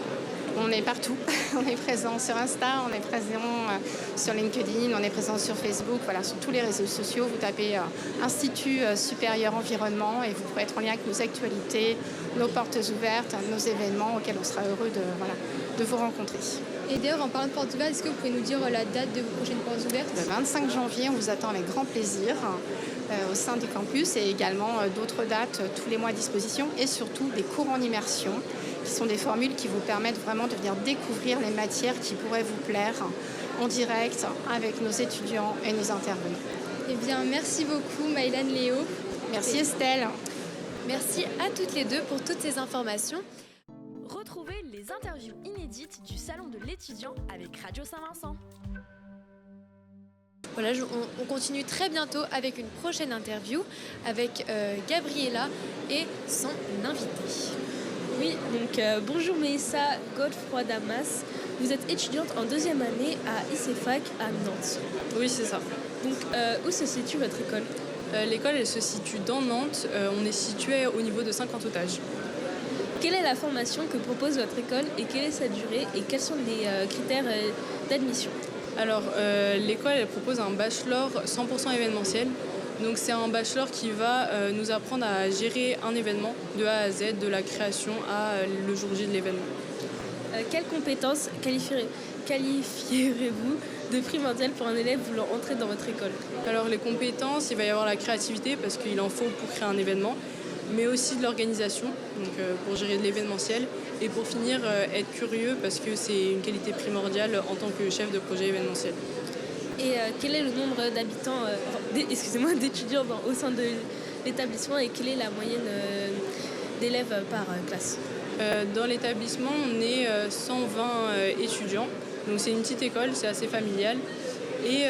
On est partout. On est présent sur Insta, on est présent sur LinkedIn, on est présent sur Facebook, voilà, sur tous les réseaux sociaux. Vous tapez Institut Supérieur Environnement et vous pourrez être en lien avec nos actualités, nos portes ouvertes, nos événements auxquels on sera heureux de vous rencontrer. Et d'ailleurs, en parlant de portes ouvertes, est-ce que vous pouvez nous dire la date de vos prochaines portes ouvertes? Le 25 janvier, on vous attend avec grand plaisir au sein du campus et également d'autres dates tous les mois à disposition et surtout des cours en immersion qui sont des formules qui vous permettent vraiment de venir découvrir les matières qui pourraient vous plaire en direct avec nos étudiants et nos intervenants. Eh bien, merci beaucoup Maëlane, Léo. Merci Estelle. Merci à toutes les deux pour toutes ces informations. Retrouvez les interviews inédites du Salon de l'étudiant avec Radio Saint-Vincent. Voilà, on continue très bientôt avec une prochaine interview avec Gabriella et son invité. Oui, donc bonjour Mélissa Godefroy Damas. Vous êtes étudiante en deuxième année à ICFAC à Nantes. Oui, c'est ça. Donc, où se situe votre école? L'école, elle se situe dans Nantes. On est situé au niveau de Saint-Quentin-Autage. Quelle est la formation que propose votre école et quelle est sa durée et quels sont les critères d'admission? Alors, l'école, elle propose un bachelor 100% événementiel. Donc, c'est un bachelor qui va nous apprendre à gérer un événement de A à Z, de la création à le jour J de l'événement. Quelles compétences qualifieriez-vous de primordiales pour un élève voulant entrer dans votre école? Alors, les compétences, il va y avoir la créativité parce qu'il en faut pour créer un événement, mais aussi de l'organisation, donc pour gérer de l'événementiel, et pour finir, être curieux parce que c'est une qualité primordiale en tant que chef de projet événementiel. Et quel est le nombre d'habitants, d'étudiants au sein de l'établissement et quelle est la moyenne d'élèves par classe? Dans l'établissement, on est 120 étudiants, donc c'est une petite école, c'est assez familial. Et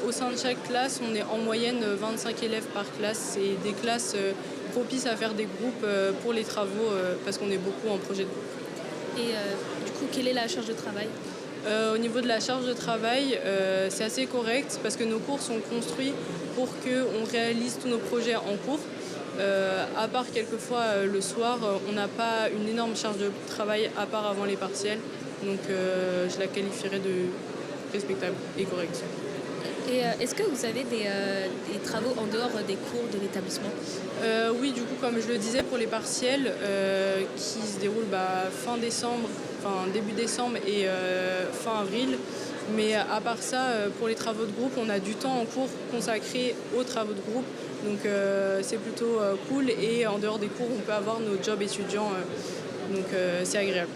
au sein de chaque classe, on est en moyenne 25 élèves par classe. C'est des classes propices à faire des groupes pour les travaux parce qu'on est beaucoup en projet de groupe. Et du coup, quelle est la charge de travail? Au niveau de la charge de travail, c'est assez correct parce que nos cours sont construits pour qu'on réalise tous nos projets en cours. À part quelquefois le soir, on n'a pas une énorme charge de travail à part avant les partiels. Donc je la qualifierais de respectable et correct. Et est-ce que vous avez des travaux en dehors des cours de l'établissement? Oui, du coup, comme je le disais, pour les partiels qui se déroulent fin décembre, début décembre et fin avril. Mais à part ça, pour les travaux de groupe, on a du temps en cours consacré aux travaux de groupe. Donc c'est plutôt cool. Et en dehors des cours, on peut avoir nos jobs étudiants. Donc c'est agréable.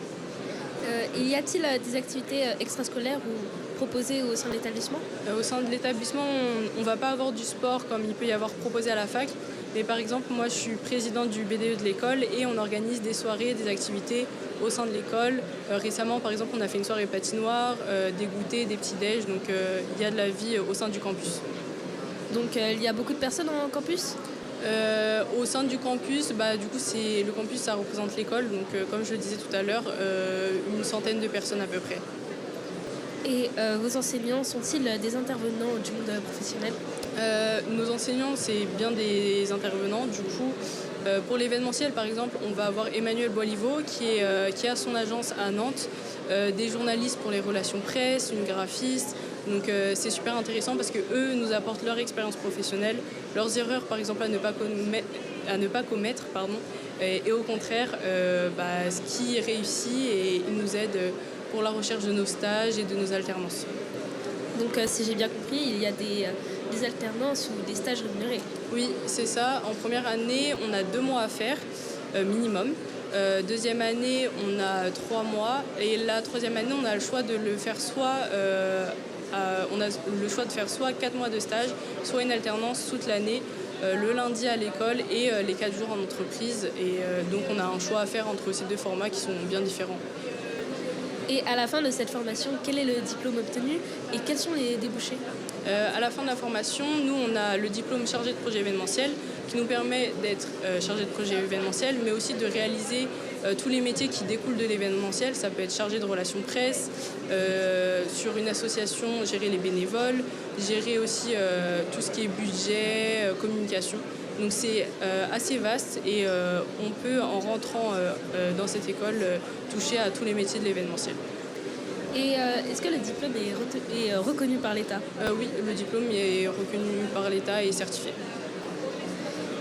Y a-t-il des activités extrascolaires ou proposées au sein de l'établissement? Au sein de l'établissement, on ne va pas avoir du sport comme il peut y avoir proposé à la fac. Mais par exemple, moi, je suis présidente du BDE de l'école et on organise des soirées, des activités au sein de l'école. Récemment, par exemple, on a fait une soirée patinoire, des goûters, des petits-déj. Donc, il y a de la vie au sein du campus. Donc, il y a beaucoup de personnes en campus? Au sein du campus, du coup, le campus, ça représente l'école. Donc, comme je le disais tout à l'heure, une centaine de personnes à peu près. Et vos enseignants sont-ils des intervenants du monde professionnel? Nos enseignants, c'est bien des intervenants. Du coup, pour l'événementiel, par exemple, on va avoir Emmanuel Boiliveau qui a son agence à Nantes, des journalistes pour les relations presse, une graphiste. Donc c'est super intéressant parce qu'eux nous apportent leur expérience professionnelle, leurs erreurs par exemple à ne pas commettre, et au contraire ce qui réussit et ils nous aident pour la recherche de nos stages et de nos alternances. Donc si j'ai bien compris, il y a des alternances ou des stages rémunérés? Oui, c'est ça. En première année, on a 2 mois à faire minimum. Deuxième année, on a 3 mois. Et la troisième année, on a le choix de le faire soit 4 mois de stage, soit une alternance toute l'année, le lundi à l'école et les 4 jours en entreprise. Et donc on a un choix à faire entre ces 2 formats qui sont bien différents. Et à la fin de cette formation, quel est le diplôme obtenu et quels sont les débouchés? À la fin de la formation, nous, on a le diplôme chargé de projet événementiel qui nous permet d'être chargé de projet événementiel, mais aussi de réaliser tous les métiers qui découlent de l'événementiel. Ça peut être chargé de relations presse, sur une association, gérer les bénévoles, gérer aussi tout ce qui est budget, communication. Donc c'est assez vaste et on peut, en rentrant dans cette école, toucher à tous les métiers de l'événementiel. Et est-ce que le diplôme est reconnu par l'État? Oui, le diplôme est reconnu par l'État et certifié.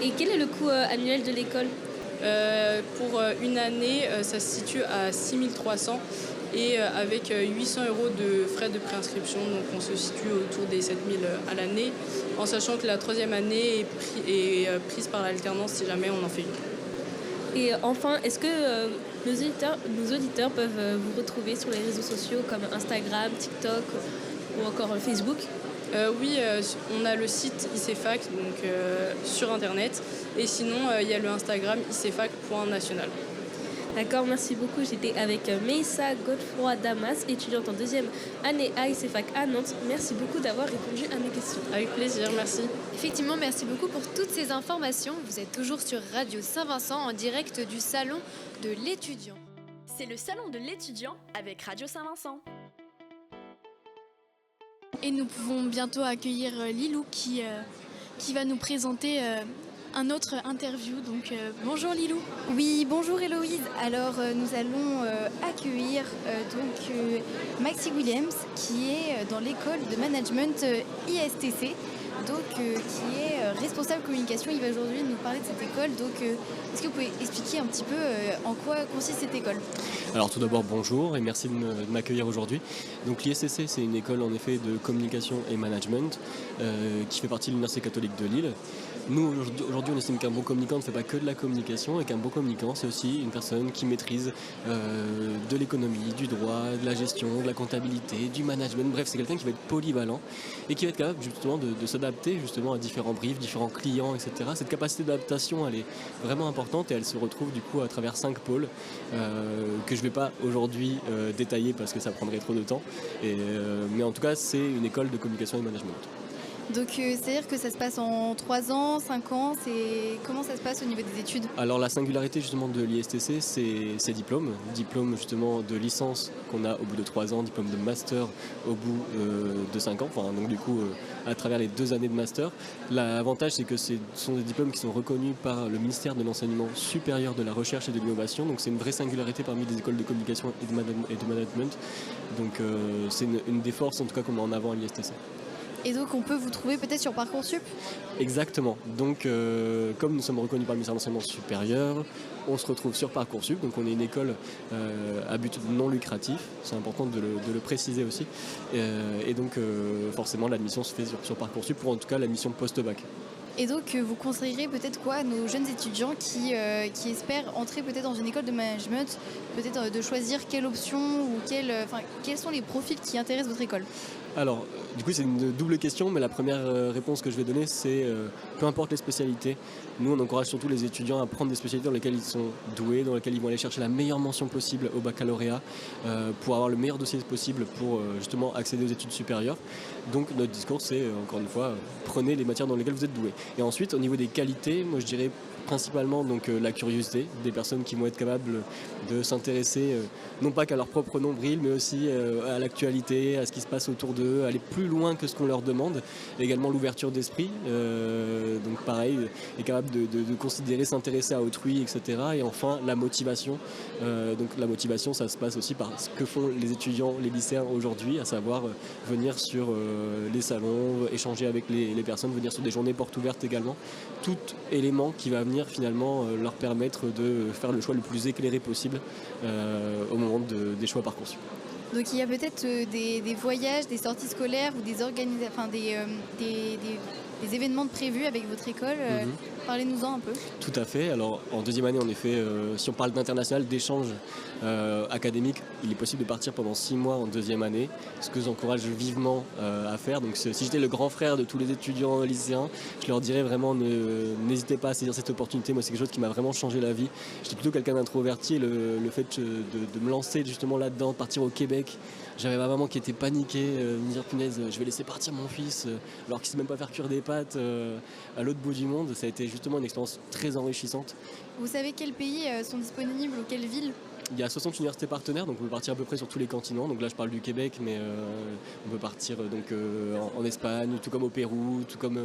Et quel est le coût annuel de l'école? Pour une année, ça se situe à 6 300 et avec 800 € de frais de préinscription. Donc on se situe autour des 7 000 à l'année, en sachant que la troisième année est prise par l'alternance si jamais on en fait une. Et enfin, est-ce que nos auditeurs peuvent vous retrouver sur les réseaux sociaux comme Instagram, TikTok ou encore Facebook? Oui, on a le site ICFAC donc, sur Internet et sinon il y a le Instagram icfac.national. D'accord, merci beaucoup. J'étais avec Meissa Godefroy-Damas, étudiante en deuxième année à ICFAC à Nantes. Merci beaucoup d'avoir répondu à mes questions. Avec plaisir, merci. Effectivement, merci beaucoup pour toutes ces informations. Vous êtes toujours sur Radio Saint-Vincent en direct du salon de l'étudiant. C'est le salon de l'étudiant avec Radio Saint-Vincent. Et nous pouvons bientôt accueillir Lilou qui va nous présenter un autre interview. Donc bonjour Lilou. Oui, bonjour Héloïse. Alors nous allons accueillir Maxi Williams qui est dans l'école de management ISTC. Qui est responsable communication. Il va aujourd'hui nous parler de cette école. Donc, est-ce que vous pouvez expliquer un petit peu en quoi consiste cette école ? Alors tout d'abord, bonjour et merci de m'accueillir aujourd'hui. Donc l'ISTC, c'est une école en effet de communication et management qui fait partie de l'Université catholique de Lille. Nous, aujourd'hui, on estime qu'un bon communicant ne fait pas que de la communication et qu'un bon communicant, c'est aussi une personne qui maîtrise de l'économie, du droit, de la gestion, de la comptabilité, du management. Bref, c'est quelqu'un qui va être polyvalent et qui va être capable justement de s'adapter justement à différents briefs, différents clients, etc. Cette capacité d'adaptation, elle est vraiment importante et elle se retrouve du coup à travers 5 pôles que je ne vais pas aujourd'hui détailler parce que ça prendrait trop de temps. Mais en tout cas, c'est une école de communication et management. Donc c'est-à-dire que ça se passe en 3 ans, 5 ans, comment ça se passe au niveau des études ? Alors la singularité justement de l'ISTC, c'est ses diplômes. Diplôme justement de licence qu'on a au bout de 3 ans, diplôme de master au bout de 5 ans, enfin, donc du coup à travers les 2 années de master. L'avantage c'est que ce sont des diplômes qui sont reconnus par le ministère de l'Enseignement supérieur de la Recherche et de l'Innovation, donc c'est une vraie singularité parmi les écoles de communication et de management. Donc c'est une des forces en tout cas qu'on met en avant à l'ISTC. Et donc on peut vous trouver peut-être sur Parcoursup ? Exactement. Donc comme nous sommes reconnus par le ministère de l'Enseignement supérieur, on se retrouve sur Parcoursup. Donc on est une école à but non lucratif, c'est important de le préciser aussi. Et donc forcément l'admission se fait sur Parcoursup pour en tout cas l'admission post-bac. Et donc vous conseillerez peut-être quoi à nos jeunes étudiants qui espèrent entrer peut-être dans une école de management, peut-être de choisir quelle option ou quels sont les profils qui intéressent votre école ? Alors, du coup, c'est une double question, mais la première réponse que je vais donner, c'est peu importe les spécialités. Nous, on encourage surtout les étudiants à prendre des spécialités dans lesquelles ils sont doués, dans lesquelles ils vont aller chercher la meilleure mention possible au baccalauréat pour avoir le meilleur dossier possible pour justement accéder aux études supérieures. Donc, notre discours, c'est encore une fois, prenez les matières dans lesquelles vous êtes doués. Et ensuite, au niveau des qualités, moi, je dirais principalement donc la curiosité des personnes qui vont être capables de s'intéresser non pas qu'à leur propre nombril mais aussi à l'actualité, à ce qui se passe autour d'eux, aller plus loin que ce qu'on leur demande. Également l'ouverture d'esprit, donc pareil, est capable de considérer, s'intéresser à autrui, etc. Et enfin la motivation. Donc la motivation, ça se passe aussi par ce que font les étudiants, les lycéens aujourd'hui, à savoir venir sur les salons, échanger avec les personnes, venir sur des journées portes ouvertes également. Tout élément qui va venir finalement leur permettre de faire le choix le plus éclairé possible au moment des choix Parcoursup. Donc il y a peut-être des voyages, des sorties scolaires ou des événements de prévus avec votre école. Parlez-nous-en un peu. Tout à fait. Alors en 2e année, en effet, si on parle d'international, d'échange académique, il est possible de partir pendant 6 mois en 2e année, ce que j'encourage vivement à faire. Donc si j'étais le grand frère de tous les étudiants lycéens, je leur dirais vraiment n'hésitez pas à saisir cette opportunité. Moi, c'est quelque chose qui m'a vraiment changé la vie. J'étais plutôt quelqu'un d'introverti et le fait de me lancer justement là-dedans, de partir au Québec, j'avais ma maman qui était paniquée, me dire punaise, je vais laisser partir mon fils alors qu'il ne sait même pas faire cuire des pâtes à l'autre bout du monde. Ça a été justement une expérience très enrichissante. Vous savez quels pays sont disponibles ou quelles villes ? Il y a 60 universités partenaires, donc on peut partir à peu près sur tous les continents. Donc là, je parle du Québec, mais on peut partir donc, en Espagne, tout comme au Pérou, tout comme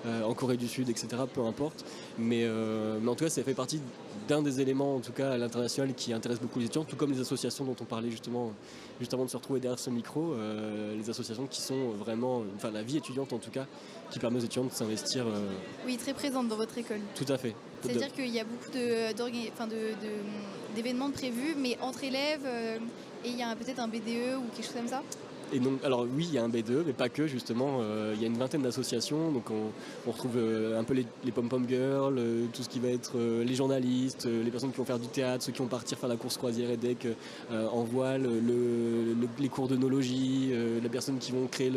en Corée du Sud, etc. Peu importe. Mais en tout cas, ça fait partie d'un des éléments, en tout cas, à l'international qui intéresse beaucoup les étudiants, tout comme les associations dont on parlait justement juste avant de se retrouver derrière ce micro. Les associations qui sont vraiment, enfin la vie étudiante en tout cas, qui permet aux étudiants de s'investir. Oui, très présente dans votre école. Tout à fait. C'est-à-dire qu'il y a beaucoup d'événements prévus, mais entre élèves, et il y a peut-être un BDE ou quelque chose comme ça ? Et donc, alors oui, il y a un BDE, mais pas que, justement. Il y a une vingtaine d'associations. Donc on retrouve un peu les pom-pom girls, tout ce qui va être les journalistes, les personnes qui vont faire du théâtre, ceux qui vont partir faire la course croisière EDEC en voile, les cours d'œnologie, les personnes qui vont créer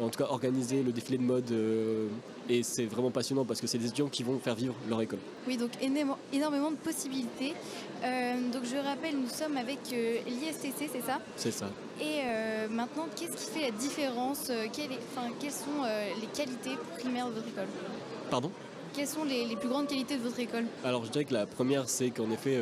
en tout cas organiser le défilé de mode et c'est vraiment passionnant parce que c'est des étudiants qui vont faire vivre leur école. Oui, donc énormément de possibilités. Donc je rappelle, nous sommes avec l'ISTC, c'est ça ? C'est ça. Et maintenant, qu'est-ce qui fait la différence ? Quelles sont les qualités primaires de votre école ? Pardon ? quelles sont les plus grandes qualités de votre école? Alors je dirais que la première, c'est qu'en effet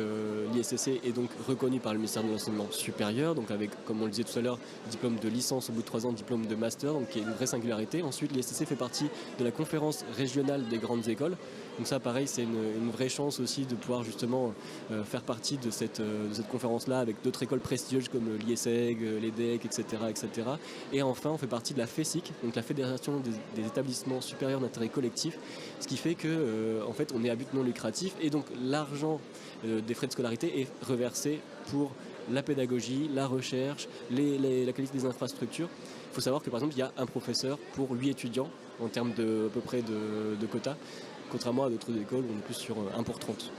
l'ISTC est donc reconnu par le ministère de l'Enseignement supérieur, donc avec, comme on le disait tout à l'heure, diplôme de licence au bout de 3 ans, diplôme de master, donc qui est une vraie singularité. Ensuite, l'ISTC fait partie de la conférence régionale des grandes écoles. Donc ça, pareil, c'est une vraie chance aussi de pouvoir justement faire partie de cette conférence-là avec d'autres écoles prestigieuses comme l'IESEG, l'EDEC, etc., etc. Et enfin, on fait partie de la FESIC, donc la Fédération des établissements supérieurs d'intérêt collectif, ce qui fait que en fait, on est à but non lucratif et donc l'argent des frais de scolarité est reversé pour la pédagogie, la recherche, la qualité des infrastructures. Il faut savoir que par exemple, il y a un professeur pour 8 étudiants en termes à peu près de quotas, contrairement à d'autres écoles où on est plus sur 1 pour 30.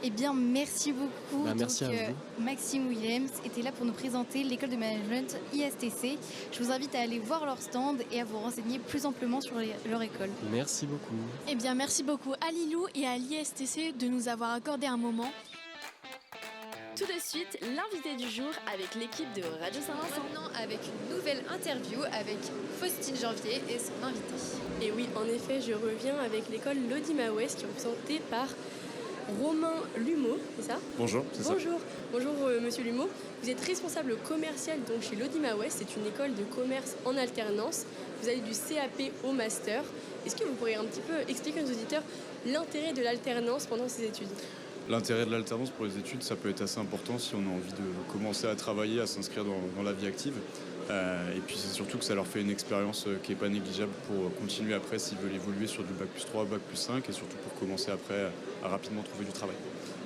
Eh bien, merci beaucoup. Merci à vous. Maxime Williams était là pour nous présenter l'école de management ISTC. Je vous invite à aller voir leur stand et à vous renseigner plus amplement sur leur école. Merci beaucoup. Eh bien, merci beaucoup à Lilou et à l'ISTC de nous avoir accordé un moment. Tout de suite, l'invité du jour avec l'équipe de Radio Saint-Vincent. Maintenant, avec une nouvelle interview avec Faustine Janvier et son invité. Et oui, en effet, je reviens avec l'école L'Audimat Ouest qui est représentée par Romain Lumeau, c'est ça? Bonjour, c'est ça. Bonjour Monsieur Lumeau. Vous êtes responsable commercial donc chez l'Audimat Ouest, c'est une école de commerce en alternance. Vous allez du CAP au master. Est-ce que vous pourriez un petit peu expliquer à nos auditeurs l'intérêt de l'alternance pendant ces études? L'intérêt de l'alternance pour les études, ça peut être assez important si on a envie de commencer à travailler, à s'inscrire dans la vie active. Et puis c'est surtout que ça leur fait une expérience qui n'est pas négligeable pour continuer après s'ils veulent évoluer sur du bac+3, bac+5 et surtout pour commencer après à rapidement trouver du travail.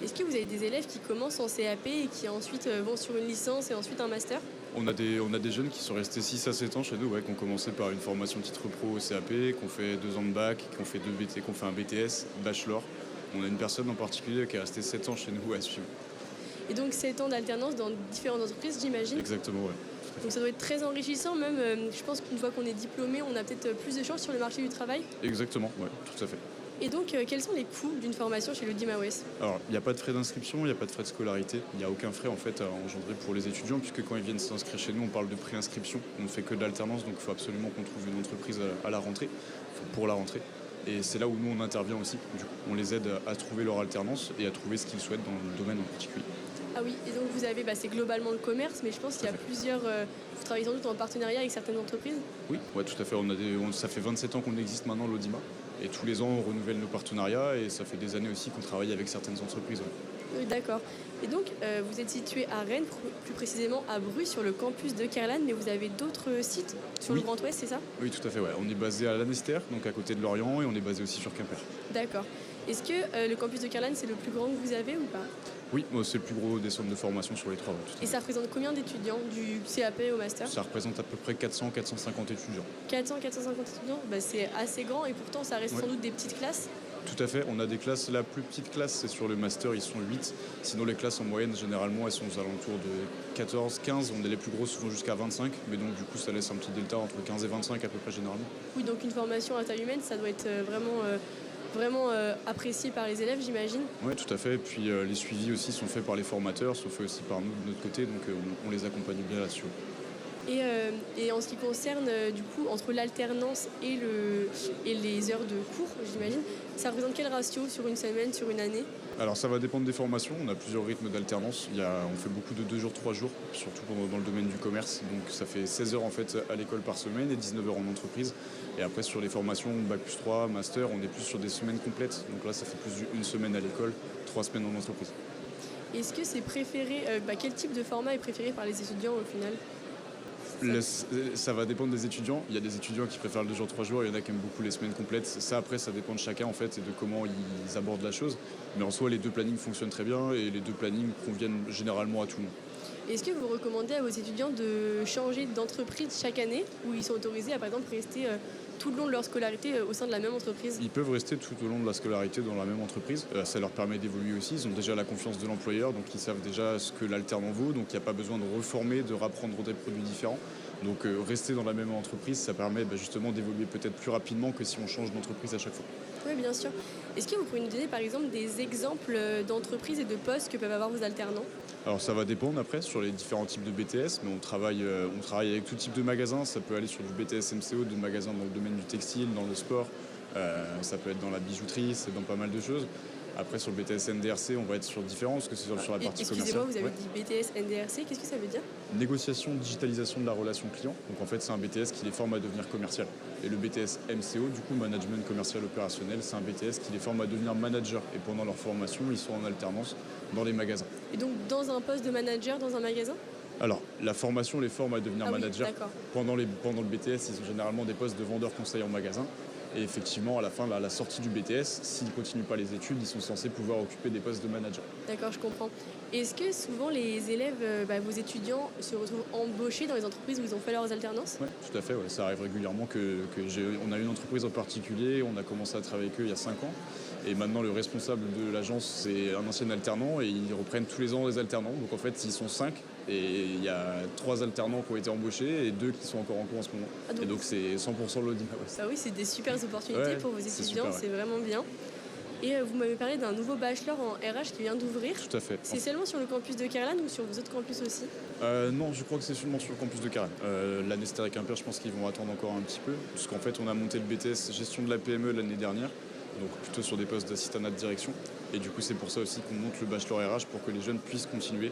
Est-ce que vous avez des élèves qui commencent en CAP et qui ensuite vont sur une licence et ensuite un master? On a des jeunes qui sont restés 6 à 7 ans chez nous, qui ont commencé par une formation titre pro au CAP, qui ont fait 2 ans de bac, qui ont fait un BTS, bachelor. On a une personne en particulier qui est restée 7 ans chez nous à suivre. Et donc 7 ans d'alternance dans différentes entreprises, j'imagine? Exactement, oui. Donc ça doit être très enrichissant, même je pense qu'une fois qu'on est diplômé, on a peut-être plus de chances sur le marché du travail. Exactement, oui, tout à fait. Et donc, quels sont les coûts d'une formation chez l'Audimat Ouest? Alors, il n'y a pas de frais d'inscription, il n'y a pas de frais de scolarité, il n'y a aucun frais en fait à engendrer pour les étudiants, puisque quand ils viennent s'inscrire chez nous, on parle de préinscription, on ne fait que de l'alternance, donc il faut absolument qu'on trouve une entreprise à la rentrée, pour la rentrée. Et c'est là où nous on intervient aussi. Du coup, on les aide à trouver leur alternance et à trouver ce qu'ils souhaitent dans le domaine en particulier. Ah oui, et donc vous avez, c'est globalement le commerce, mais je pense qu'il y a plusieurs... vous travaillez sans doute en partenariat avec certaines entreprises? Oui, ouais, tout à fait. Ça fait 27 ans qu'on existe maintenant, l'Audimat. Et tous les ans, on renouvelle nos partenariats et ça fait des années aussi qu'on travaille avec certaines entreprises. Ouais. Oui, d'accord. Et donc, vous êtes situé à Rennes, plus précisément à Bru, sur le campus de Kerlan, mais vous avez d'autres sites sur le Grand Ouest, c'est ça? Oui, tout à fait. Ouais. On est basé à Lanester, donc à côté de Lorient, et on est basé aussi sur Quimper. D'accord. Est-ce que le campus de Kerlan, c'est le plus grand que vous avez ou pas? Oui, c'est le plus gros des centres de formation sur les 3. Et ça représente combien d'étudiants du CAP au master? Ça représente à peu près 400-450 étudiants. 400-450 étudiants, c'est assez grand et pourtant ça reste sans doute des petites classes. Tout à fait, on a des classes, la plus petite classe c'est sur le master, ils sont 8. Sinon les classes en moyenne, généralement, elles sont aux alentours de 14, 15. On est les plus grosses souvent jusqu'à 25, mais donc du coup ça laisse un petit delta entre 15 et 25 à peu près généralement. Oui, donc une formation à taille humaine, ça doit être vraiment apprécié par les élèves, j'imagine. Oui, tout à fait. Et puis les suivis aussi sont faits par les formateurs, sont faits aussi par nous de notre côté, donc on les accompagne bien là-dessus. Et en ce qui concerne, du coup, entre l'alternance et les heures de cours, j'imagine, ça représente quel ratio sur une semaine, sur une année? Alors ça va dépendre des formations, on a plusieurs rythmes d'alternance. On fait beaucoup de 2 jours, 3 jours, surtout dans le domaine du commerce. Donc ça fait 16 heures en fait à l'école par semaine et 19 heures en entreprise. Et après sur les formations bac+3, master, on est plus sur des semaines complètes. Donc là ça fait plus d'une semaine à l'école, 3 semaines en entreprise. Est-ce que c'est préféré, quel type de format est préféré par les étudiants au final? Ça va dépendre des étudiants. Il y a des étudiants qui préfèrent le 2 jours, 3 jours. Il y en a qui aiment beaucoup les semaines complètes. Ça, après, ça dépend de chacun en fait et de comment ils abordent la chose. Mais en soi, les 2 plannings fonctionnent très bien et les 2 plannings conviennent généralement à tout le monde. Est-ce que vous recommandez à vos étudiants de changer d'entreprise chaque année ou ils sont autorisés à, par exemple, rester tout le long de leur scolarité au sein de la même entreprise? Ils peuvent rester tout au long de la scolarité dans la même entreprise. Ça leur permet d'évoluer aussi. Ils ont déjà la confiance de l'employeur, donc ils savent déjà ce que l'alternant vaut. Donc il n'y a pas besoin de reformer, de rapprendre des produits différents. Donc rester dans la même entreprise, ça permet justement d'évoluer peut-être plus rapidement que si on change d'entreprise à chaque fois. Oui, bien sûr. Est-ce que vous pouvez nous donner par exemple des exemples d'entreprises et de postes que peuvent avoir vos alternants? Alors ça va dépendre après sur les différents types de BTS, mais on travaille avec tout type de magasins. Ça peut aller sur du BTS MCO, de magasins dans le domaine du textile, dans le sport, Ça peut être dans la bijouterie, c'est dans pas mal de choses. Après, sur le BTS NDRC, on va être sur différents, parce que c'est sur la partie commerciale. Excusez-moi, vous avez Ouais. dit BTS NDRC, qu'est-ce que ça veut dire? Négociation, digitalisation de la relation client. Donc en fait, c'est un BTS qui les forme à devenir commercial. Et le BTS MCO, du coup, Management Commercial Opérationnel, c'est un BTS qui les forme à devenir manager. Et pendant leur formation, ils sont en alternance dans les magasins. Et donc dans un poste de manager dans un magasin? Alors, la formation les forme à devenir Ah oui, manager. d'accord. Pendant le BTS, ils ont généralement des postes de vendeurs-conseils en magasin. Et effectivement, à la fin, à la sortie du BTS, s'ils ne continuent pas les études, ils sont censés pouvoir occuper des postes de manager. D'accord, je comprends. Est-ce que souvent les élèves, vos étudiants, se retrouvent embauchés dans les entreprises où ils ont fait leurs alternances? Oui, tout à fait. Ouais. Ça arrive régulièrement on a une entreprise en particulier, on a commencé à travailler avec eux il y a 5 ans. Et maintenant, le responsable de l'agence, c'est un ancien alternant et ils reprennent tous les ans des alternants. Donc en fait, ils sont 5 et il y a 3 alternants qui ont été embauchés et 2 qui sont encore en cours en ce moment. Ah, donc- Et donc c'est 100% de l'Audima West. Ah oui, c'est des super opportunités Ouais, pour vos c'est étudiants, super, ouais. c'est vraiment bien. Et vous m'avez parlé d'un nouveau bachelor en RH qui vient d'ouvrir. Tout à fait. C'est seulement sur le campus de Caroline ou sur vos autres campus aussi? Non, je crois que c'est seulement sur le campus de Carennes. L'Annester et Quimper, je pense qu'ils vont attendre encore un petit peu. Parce qu'en fait, on a monté le BTS gestion de la PME l'année dernière. Donc plutôt sur des postes d'assistanat de direction. Et du coup, c'est pour ça aussi qu'on monte le bachelor RH pour que les jeunes puissent continuer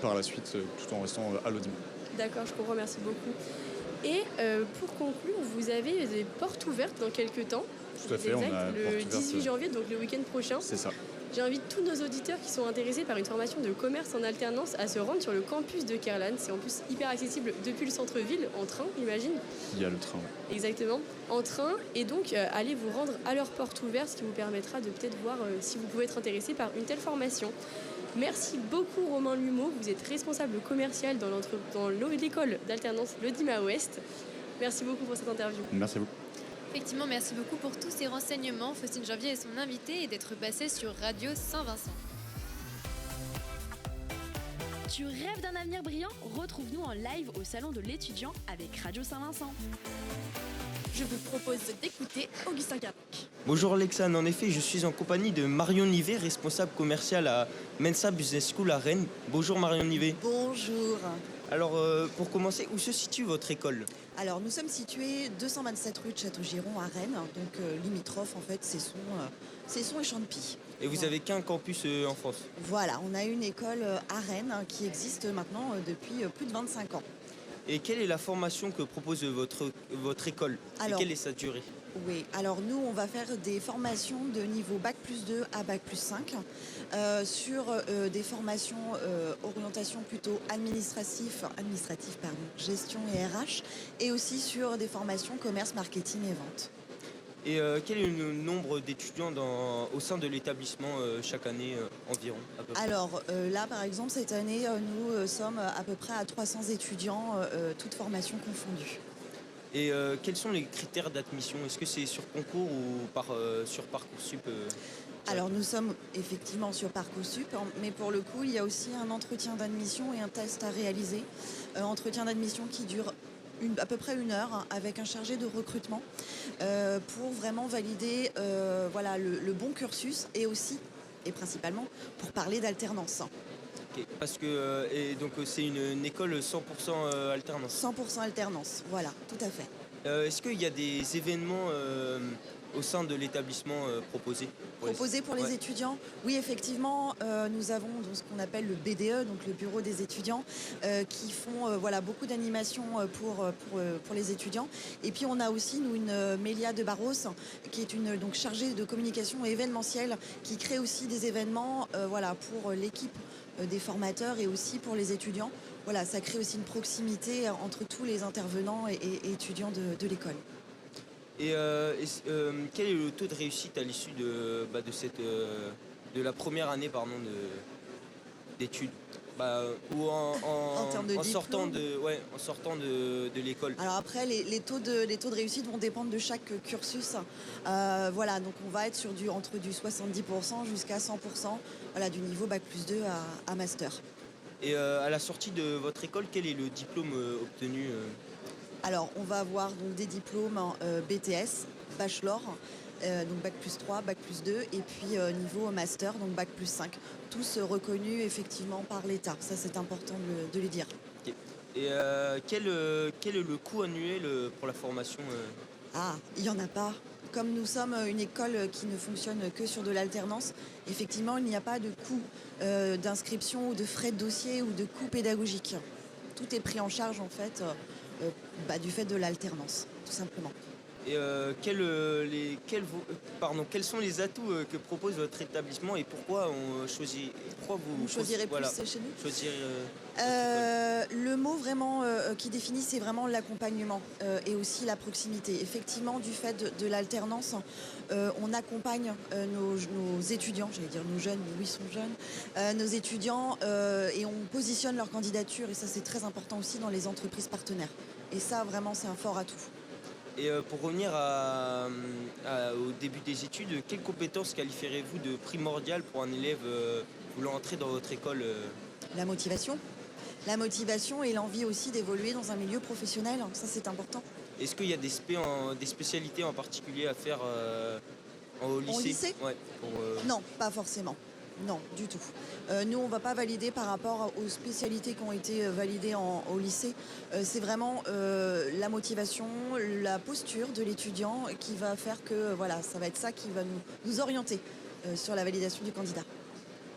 par la suite tout en restant à l'Audima. D'accord, je comprends, merci beaucoup. Et pour conclure, vous avez des portes ouvertes dans quelques temps. Tout à fait, Exact, on a le porte ouverte, 18 janvier, donc le week-end prochain. C'est ça. J'invite tous nos auditeurs qui sont intéressés par une formation de commerce en alternance à se rendre sur le campus de Caroline. C'est en plus hyper accessible depuis le centre-ville, en train, j'imagine. Il y a le train. Ouais. Exactement, en train. Et donc, allez vous rendre à leur porte ouverte, ce qui vous permettra de peut-être voir si vous pouvez être intéressé par une telle formation. Merci beaucoup Romain Lumeau, vous êtes responsable commercial dans l'école d'alternance l'Audima Ouest. Merci beaucoup pour cette interview. Merci à vous. Effectivement, merci beaucoup pour tous ces renseignements. Faustine Janvier est son invitée et d'être passée sur Radio Saint-Vincent. Tu rêves d'un avenir brillant? Retrouve-nous en live au Salon de l'étudiant avec Radio Saint-Vincent. Je vous propose d'écouter Augustin Caloc. Bonjour Alexandre, en effet, je suis en compagnie de Marion Nivet, responsable commerciale à Mensa Business School à Rennes. Bonjour Marion Nivet. Bonjour. Alors, pour commencer, où se situe votre école? Alors, nous sommes situés 227 rue de Château-Giron à Rennes, donc limitrophe en fait, Cesson et Champy. Et vous avez qu'un campus en France? Voilà, on a une école à Rennes qui existe maintenant depuis plus de 25 ans. Et quelle est la formation que propose votre école? Alors, et quelle est sa durée? Oui, alors nous, on va faire des formations de niveau Bac+2 à Bac+5 sur des formations orientation plutôt administrative, gestion et RH, et aussi sur des formations commerce, marketing et vente. Et quel est le nombre d'étudiants au sein de l'établissement chaque année environ à peu près? Alors là, par exemple, cette année, nous sommes à peu près à 300 étudiants, toutes formations confondues. Et quels sont les critères d'admission? Est-ce que c'est sur concours ou sur Parcoursup Alors nous sommes effectivement sur Parcoursup, mais pour le coup, il y a aussi un entretien d'admission et un test à réaliser. Entretien d'admission qui dure à peu près 1 heure avec un chargé de recrutement pour vraiment valider le bon cursus et aussi, et principalement, pour parler d'alternance. Okay. Parce que donc c'est une école 100% alternance. 100% alternance, voilà, tout à fait. Est-ce qu'il y a des événements au sein de l'établissement proposés pour les étudiants? Oui, effectivement, nous avons donc, ce qu'on appelle le BDE, donc le bureau des étudiants, qui font beaucoup d'animations pour les étudiants. Et puis on a aussi nous une Mélia de Barros, qui est une donc chargée de communication événementielle, qui crée aussi des événements pour l'équipe des formateurs et aussi pour les étudiants. Voilà, ça crée aussi une proximité entre tous les intervenants et étudiants de l'école. Et quel est le taux de réussite à l'issue de la première année d'études ou en termes de sortant de l'école? Alors après, les taux de réussite vont dépendre de chaque cursus. Donc on va être sur entre du 70% jusqu'à 100% du niveau Bac+2 à Master. Et à la sortie de votre école, quel est le diplôme obtenu Alors on va avoir donc des diplômes BTS, Bachelor, donc Bac+3, Bac+2 et puis niveau Master, donc Bac+5. Tous reconnus effectivement par l'État. Ça c'est important de le dire. Okay. Et quel est le coût annuel pour la formation Ah, il n'y en a pas. comme nous sommes une école qui ne fonctionne que sur de l'alternance, effectivement, il n'y a pas de coût d'inscription ou de frais de dossier ou de coût pédagogique. Tout est pris en charge en fait du fait de l'alternance, tout simplement. Et quels sont les atouts que propose votre établissement et pourquoi vous choisirez voilà, plus chez nous choisir, Le mot vraiment qui définit, c'est vraiment l'accompagnement et aussi la proximité. Effectivement, du fait de l'alternance, on accompagne nos étudiants, j'allais dire nos jeunes, mais oui, ils sont jeunes, nos étudiants et on positionne leur candidature et ça c'est très important aussi dans les entreprises partenaires. Et ça vraiment c'est un fort atout. Et pour revenir au début des études, quelles compétences qualifierez-vous de primordiales pour un élève voulant entrer dans votre école La motivation. La motivation et l'envie aussi d'évoluer dans un milieu professionnel, ça c'est important. Est-ce qu'il y a des spécialités en particulier à faire au lycée? Au lycée Non, pas forcément. Non, du tout. Nous, on ne va pas valider par rapport aux spécialités qui ont été validées au lycée. C'est vraiment la motivation, la posture de l'étudiant qui va faire que ça va être ça qui va nous orienter sur la validation du candidat.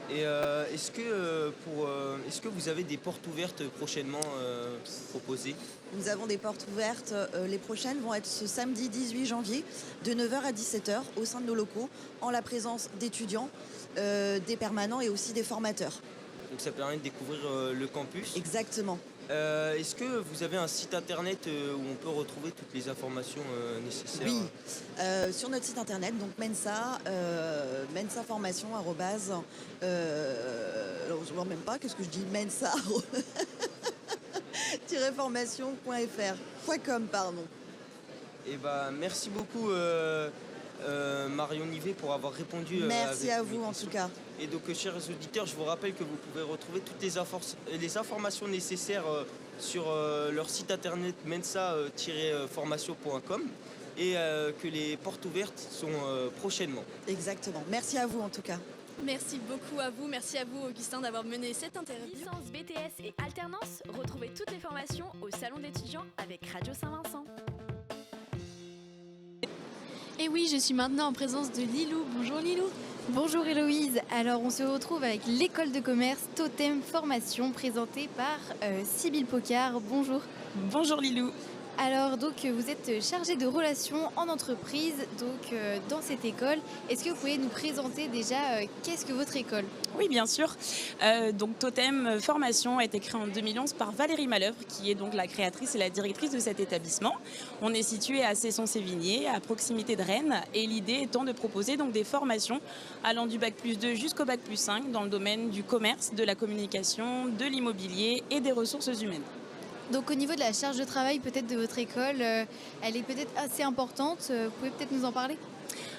Et est-ce que vous avez des portes ouvertes prochainement proposées? Nous avons des portes ouvertes. Les prochaines vont être ce samedi 18 janvier de 9h à 17h au sein de nos locaux en la présence d'étudiants, des permanents et aussi des formateurs. Donc ça permet de découvrir le campus. Exactement. Est-ce que vous avez un site internet où on peut retrouver toutes les informations nécessaires? Oui, sur notre site internet, donc Mensa, mensaformation @, alors je ne vois même pas, qu'est-ce que je dis, Mensa formation.fr.com, pardon. Et merci beaucoup Marion Nivet pour avoir répondu. Merci à vous en tout cas. Et donc chers auditeurs, je vous rappelle que vous pouvez retrouver toutes les informations nécessaires sur leur site internet mensa-formation.com et que les portes ouvertes sont prochainement. Exactement. Merci à vous en tout cas. Merci beaucoup à vous, merci à vous Augustin d'avoir mené cette interview. Licence, BTS et alternance, retrouvez toutes les formations au Salon d'étudiants avec Radio Saint-Vincent. Et oui, je suis maintenant en présence de Lilou. Bonjour Lilou. Bonjour Héloïse. Alors on se retrouve avec l'école de commerce Totem Formation présentée par Sybille Pocard. Bonjour. Bonjour Lilou. Alors donc vous êtes chargée de relations en entreprise dans cette école. Est-ce que vous pouvez nous présenter déjà qu'est-ce que votre école? Oui bien sûr. Donc Totem Formation a été créé en 2011 par Valérie Malœuvre qui est donc la créatrice et la directrice de cet établissement. On est situé à Cesson-Sévigné, à proximité de Rennes et l'idée étant de proposer donc des formations allant du bac+2 jusqu'au bac+5 dans le domaine du commerce, de la communication, de l'immobilier et des ressources humaines. Donc au niveau de la charge de travail peut-être de votre école, elle est peut-être assez importante. Vous pouvez peut-être nous en parler ?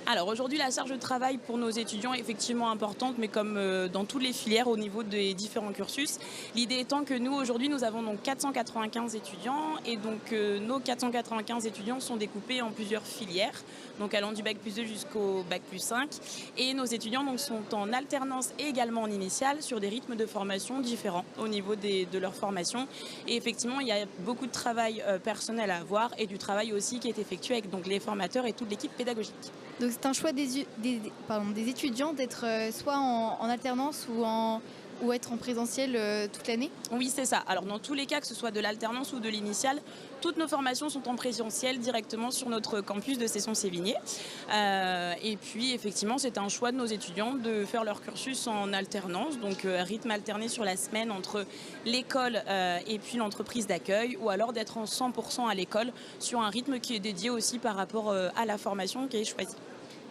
Alors aujourd'hui, la charge de travail pour nos étudiants est effectivement importante, mais comme dans toutes les filières au niveau des différents cursus. L'idée étant que nous, aujourd'hui, nous avons donc 495 étudiants et donc nos 495 étudiants sont découpés en plusieurs filières, donc allant du bac+2 jusqu'au bac+5. Et nos étudiants donc, sont en alternance et également en initiale sur des rythmes de formation différents au niveau de leur formation. Et effectivement, il y a beaucoup de travail personnel à avoir et du travail aussi qui est effectué avec donc, les formateurs et toute l'équipe pédagogique. Donc c'est un choix des étudiants d'être soit en alternance ou être en présentiel toute l'année? Oui, c'est ça. Alors dans tous les cas, que ce soit de l'alternance ou de l'initiale, toutes nos formations sont en présentiel directement sur notre campus de Cesson-Sévigné. Et puis effectivement, c'est un choix de nos étudiants de faire leur cursus en alternance, donc rythme alterné sur la semaine entre l'école et puis l'entreprise d'accueil, ou alors d'être en 100% à l'école sur un rythme qui est dédié aussi par rapport à la formation qui est choisie.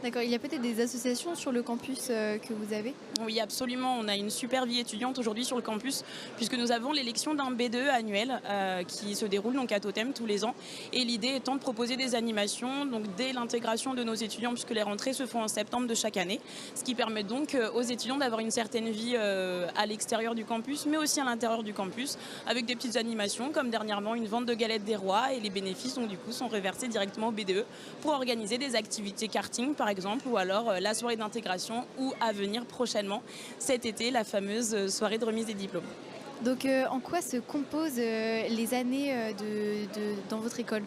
D'accord, il y a peut-être des associations sur le campus que vous avez? Oui, absolument. On a une super vie étudiante aujourd'hui sur le campus puisque nous avons l'élection d'un B2 annuel qui se déroule donc à Totem tous les ans. Et l'idée étant de proposer des animations donc dès l'intégration de nos étudiants puisque les rentrées se font en septembre de chaque année. Ce qui permet donc aux étudiants d'avoir une certaine vie à l'extérieur du campus mais aussi à l'intérieur du campus avec des petites animations comme dernièrement une vente de galettes des rois et les bénéfices donc du coup sont reversés directement au B2 pour organiser des activités karting par exemple, ou alors la soirée d'intégration ou à venir prochainement cet été, la fameuse soirée de remise des diplômes. Donc en quoi se composent les années dans votre école ?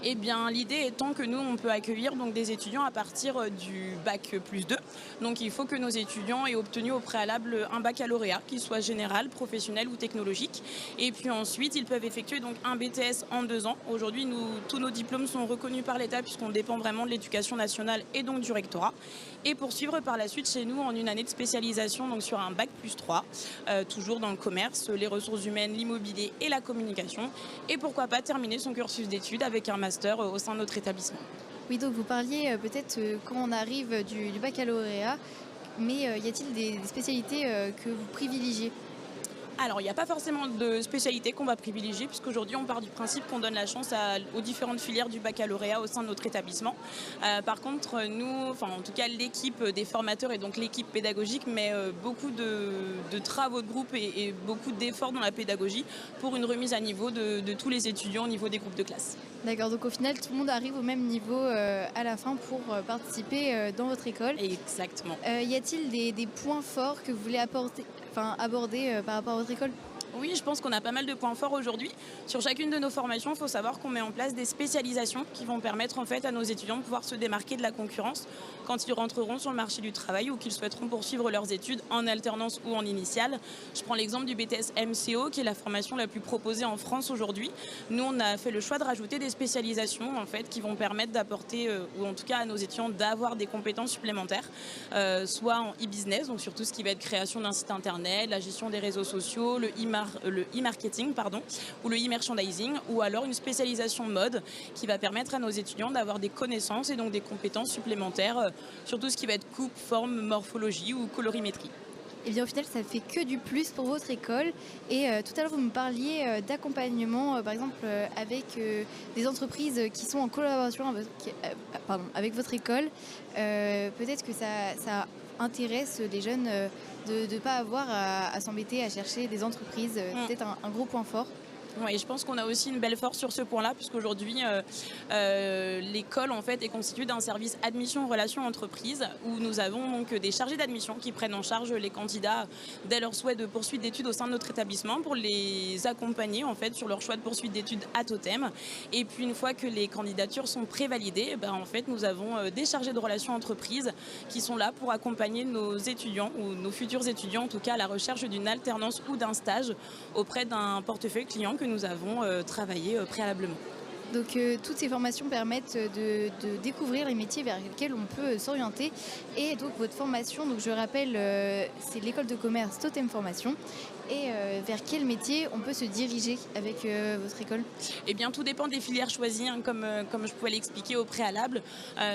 Eh bien, l'idée étant que nous, on peut accueillir donc, des étudiants à partir du bac plus 2. Donc, il faut que nos étudiants aient obtenu au préalable un baccalauréat, qu'il soit général, professionnel ou technologique. Et puis ensuite, ils peuvent effectuer donc, un BTS en 2 ans. Aujourd'hui, tous nos diplômes sont reconnus par l'État puisqu'on dépend vraiment de l'éducation nationale et donc du rectorat. Et poursuivre par la suite chez nous en une année de spécialisation donc, sur un bac plus 3, toujours dans le commerce, les ressources humaines, l'immobilier et la communication. Et pourquoi pas terminer son cursus d'études avec un master au sein de notre établissement. Oui, donc vous parliez peut-être quand on arrive du baccalauréat, mais y a-t-il des spécialités que vous privilégiez ? Alors, il n'y a pas forcément de spécialité qu'on va privilégier, puisqu'aujourd'hui, on part du principe qu'on donne la chance aux différentes filières du baccalauréat au sein de notre établissement. Par contre, nous, en tout cas, l'équipe des formateurs et donc l'équipe pédagogique met beaucoup de travaux de groupe et beaucoup d'efforts dans la pédagogie pour une remise à niveau de tous les étudiants au niveau des groupes de classe. D'accord, donc au final, tout le monde arrive au même niveau à la fin pour participer dans votre école. Exactement. Y a-t-il des points forts que vous voulez aborder par rapport à votre école ? Oui, je pense qu'on a pas mal de points forts aujourd'hui. Sur chacune de nos formations, il faut savoir qu'on met en place des spécialisations qui vont permettre en fait à nos étudiants de pouvoir se démarquer de la concurrence quand ils rentreront sur le marché du travail ou qu'ils souhaiteront poursuivre leurs études en alternance ou en initiale. Je prends l'exemple du BTS MCO qui est la formation la plus proposée en France aujourd'hui. Nous, on a fait le choix de rajouter des spécialisations en fait qui vont permettre d'apporter ou en tout cas à nos étudiants d'avoir des compétences supplémentaires, soit en e-business, donc sur tout ce qui va être création d'un site internet, la gestion des réseaux sociaux, le e-marketing ou le e-merchandising, ou alors une spécialisation mode qui va permettre à nos étudiants d'avoir des connaissances et donc des compétences supplémentaires sur tout ce qui va être coupe, forme, morphologie ou colorimétrie. Et bien au final, ça fait que du plus pour votre école. Et tout à l'heure, vous me parliez d'accompagnement, par exemple, avec des entreprises qui sont en collaboration avec votre école. Peut-être que ça intéresse les jeunes de ne pas avoir à s'embêter à chercher des entreprises. Peut-être un gros point fort. Oui, je pense qu'on a aussi une belle force sur ce point-là, puisqu'aujourd'hui, l'école en fait, est constituée d'un service admission relations entreprises où nous avons donc des chargés d'admission qui prennent en charge les candidats dès leur souhait de poursuite d'études au sein de notre établissement pour les accompagner en fait, sur leur choix de poursuite d'études à totem. Et puis une fois que les candidatures sont prévalidées, en fait, nous avons des chargés de relations entreprises qui sont là pour accompagner nos étudiants ou nos futurs étudiants en tout cas à la recherche d'une alternance ou d'un stage auprès d'un portefeuille client que nous avons travaillé préalablement. Donc toutes ces formations permettent de découvrir les métiers vers lesquels on peut s'orienter. Et donc votre formation, donc je rappelle, c'est l'école de commerce Totem Formation. Et vers quel métier on peut se diriger avec votre école ? Eh bien, tout dépend des filières choisies, comme je pouvais l'expliquer au préalable.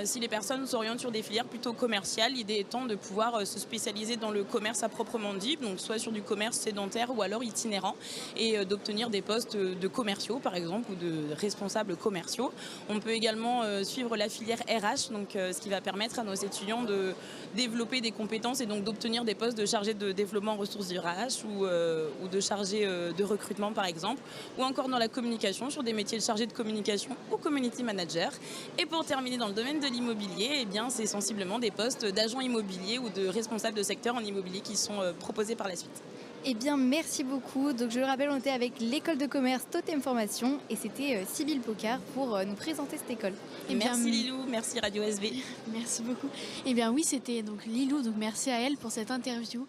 Si les personnes s'orientent sur des filières plutôt commerciales, l'idée étant de pouvoir se spécialiser dans le commerce à proprement dit, donc soit sur du commerce sédentaire ou alors itinérant, et d'obtenir des postes de commerciaux, par exemple, ou de responsables commerciaux. On peut également suivre la filière RH, donc ce qui va permettre à nos étudiants de développer des compétences et donc d'obtenir des postes de chargé de développement ressources RH ou de chargé de recrutement par exemple, ou encore dans la communication sur des métiers de chargé de communication ou community manager. Et pour terminer dans le domaine de l'immobilier, eh bien c'est sensiblement des postes d'agent immobilier ou de responsable de secteur en immobilier qui sont proposés par la suite. Eh bien, merci beaucoup. Donc, je le rappelle, on était avec l'école de commerce Totem Formation et c'était Sybille Pocard pour nous présenter cette école. Merci Lilou, merci Radio SV. Merci beaucoup. Eh bien oui, c'était donc Lilou, donc merci à elle pour cette interview.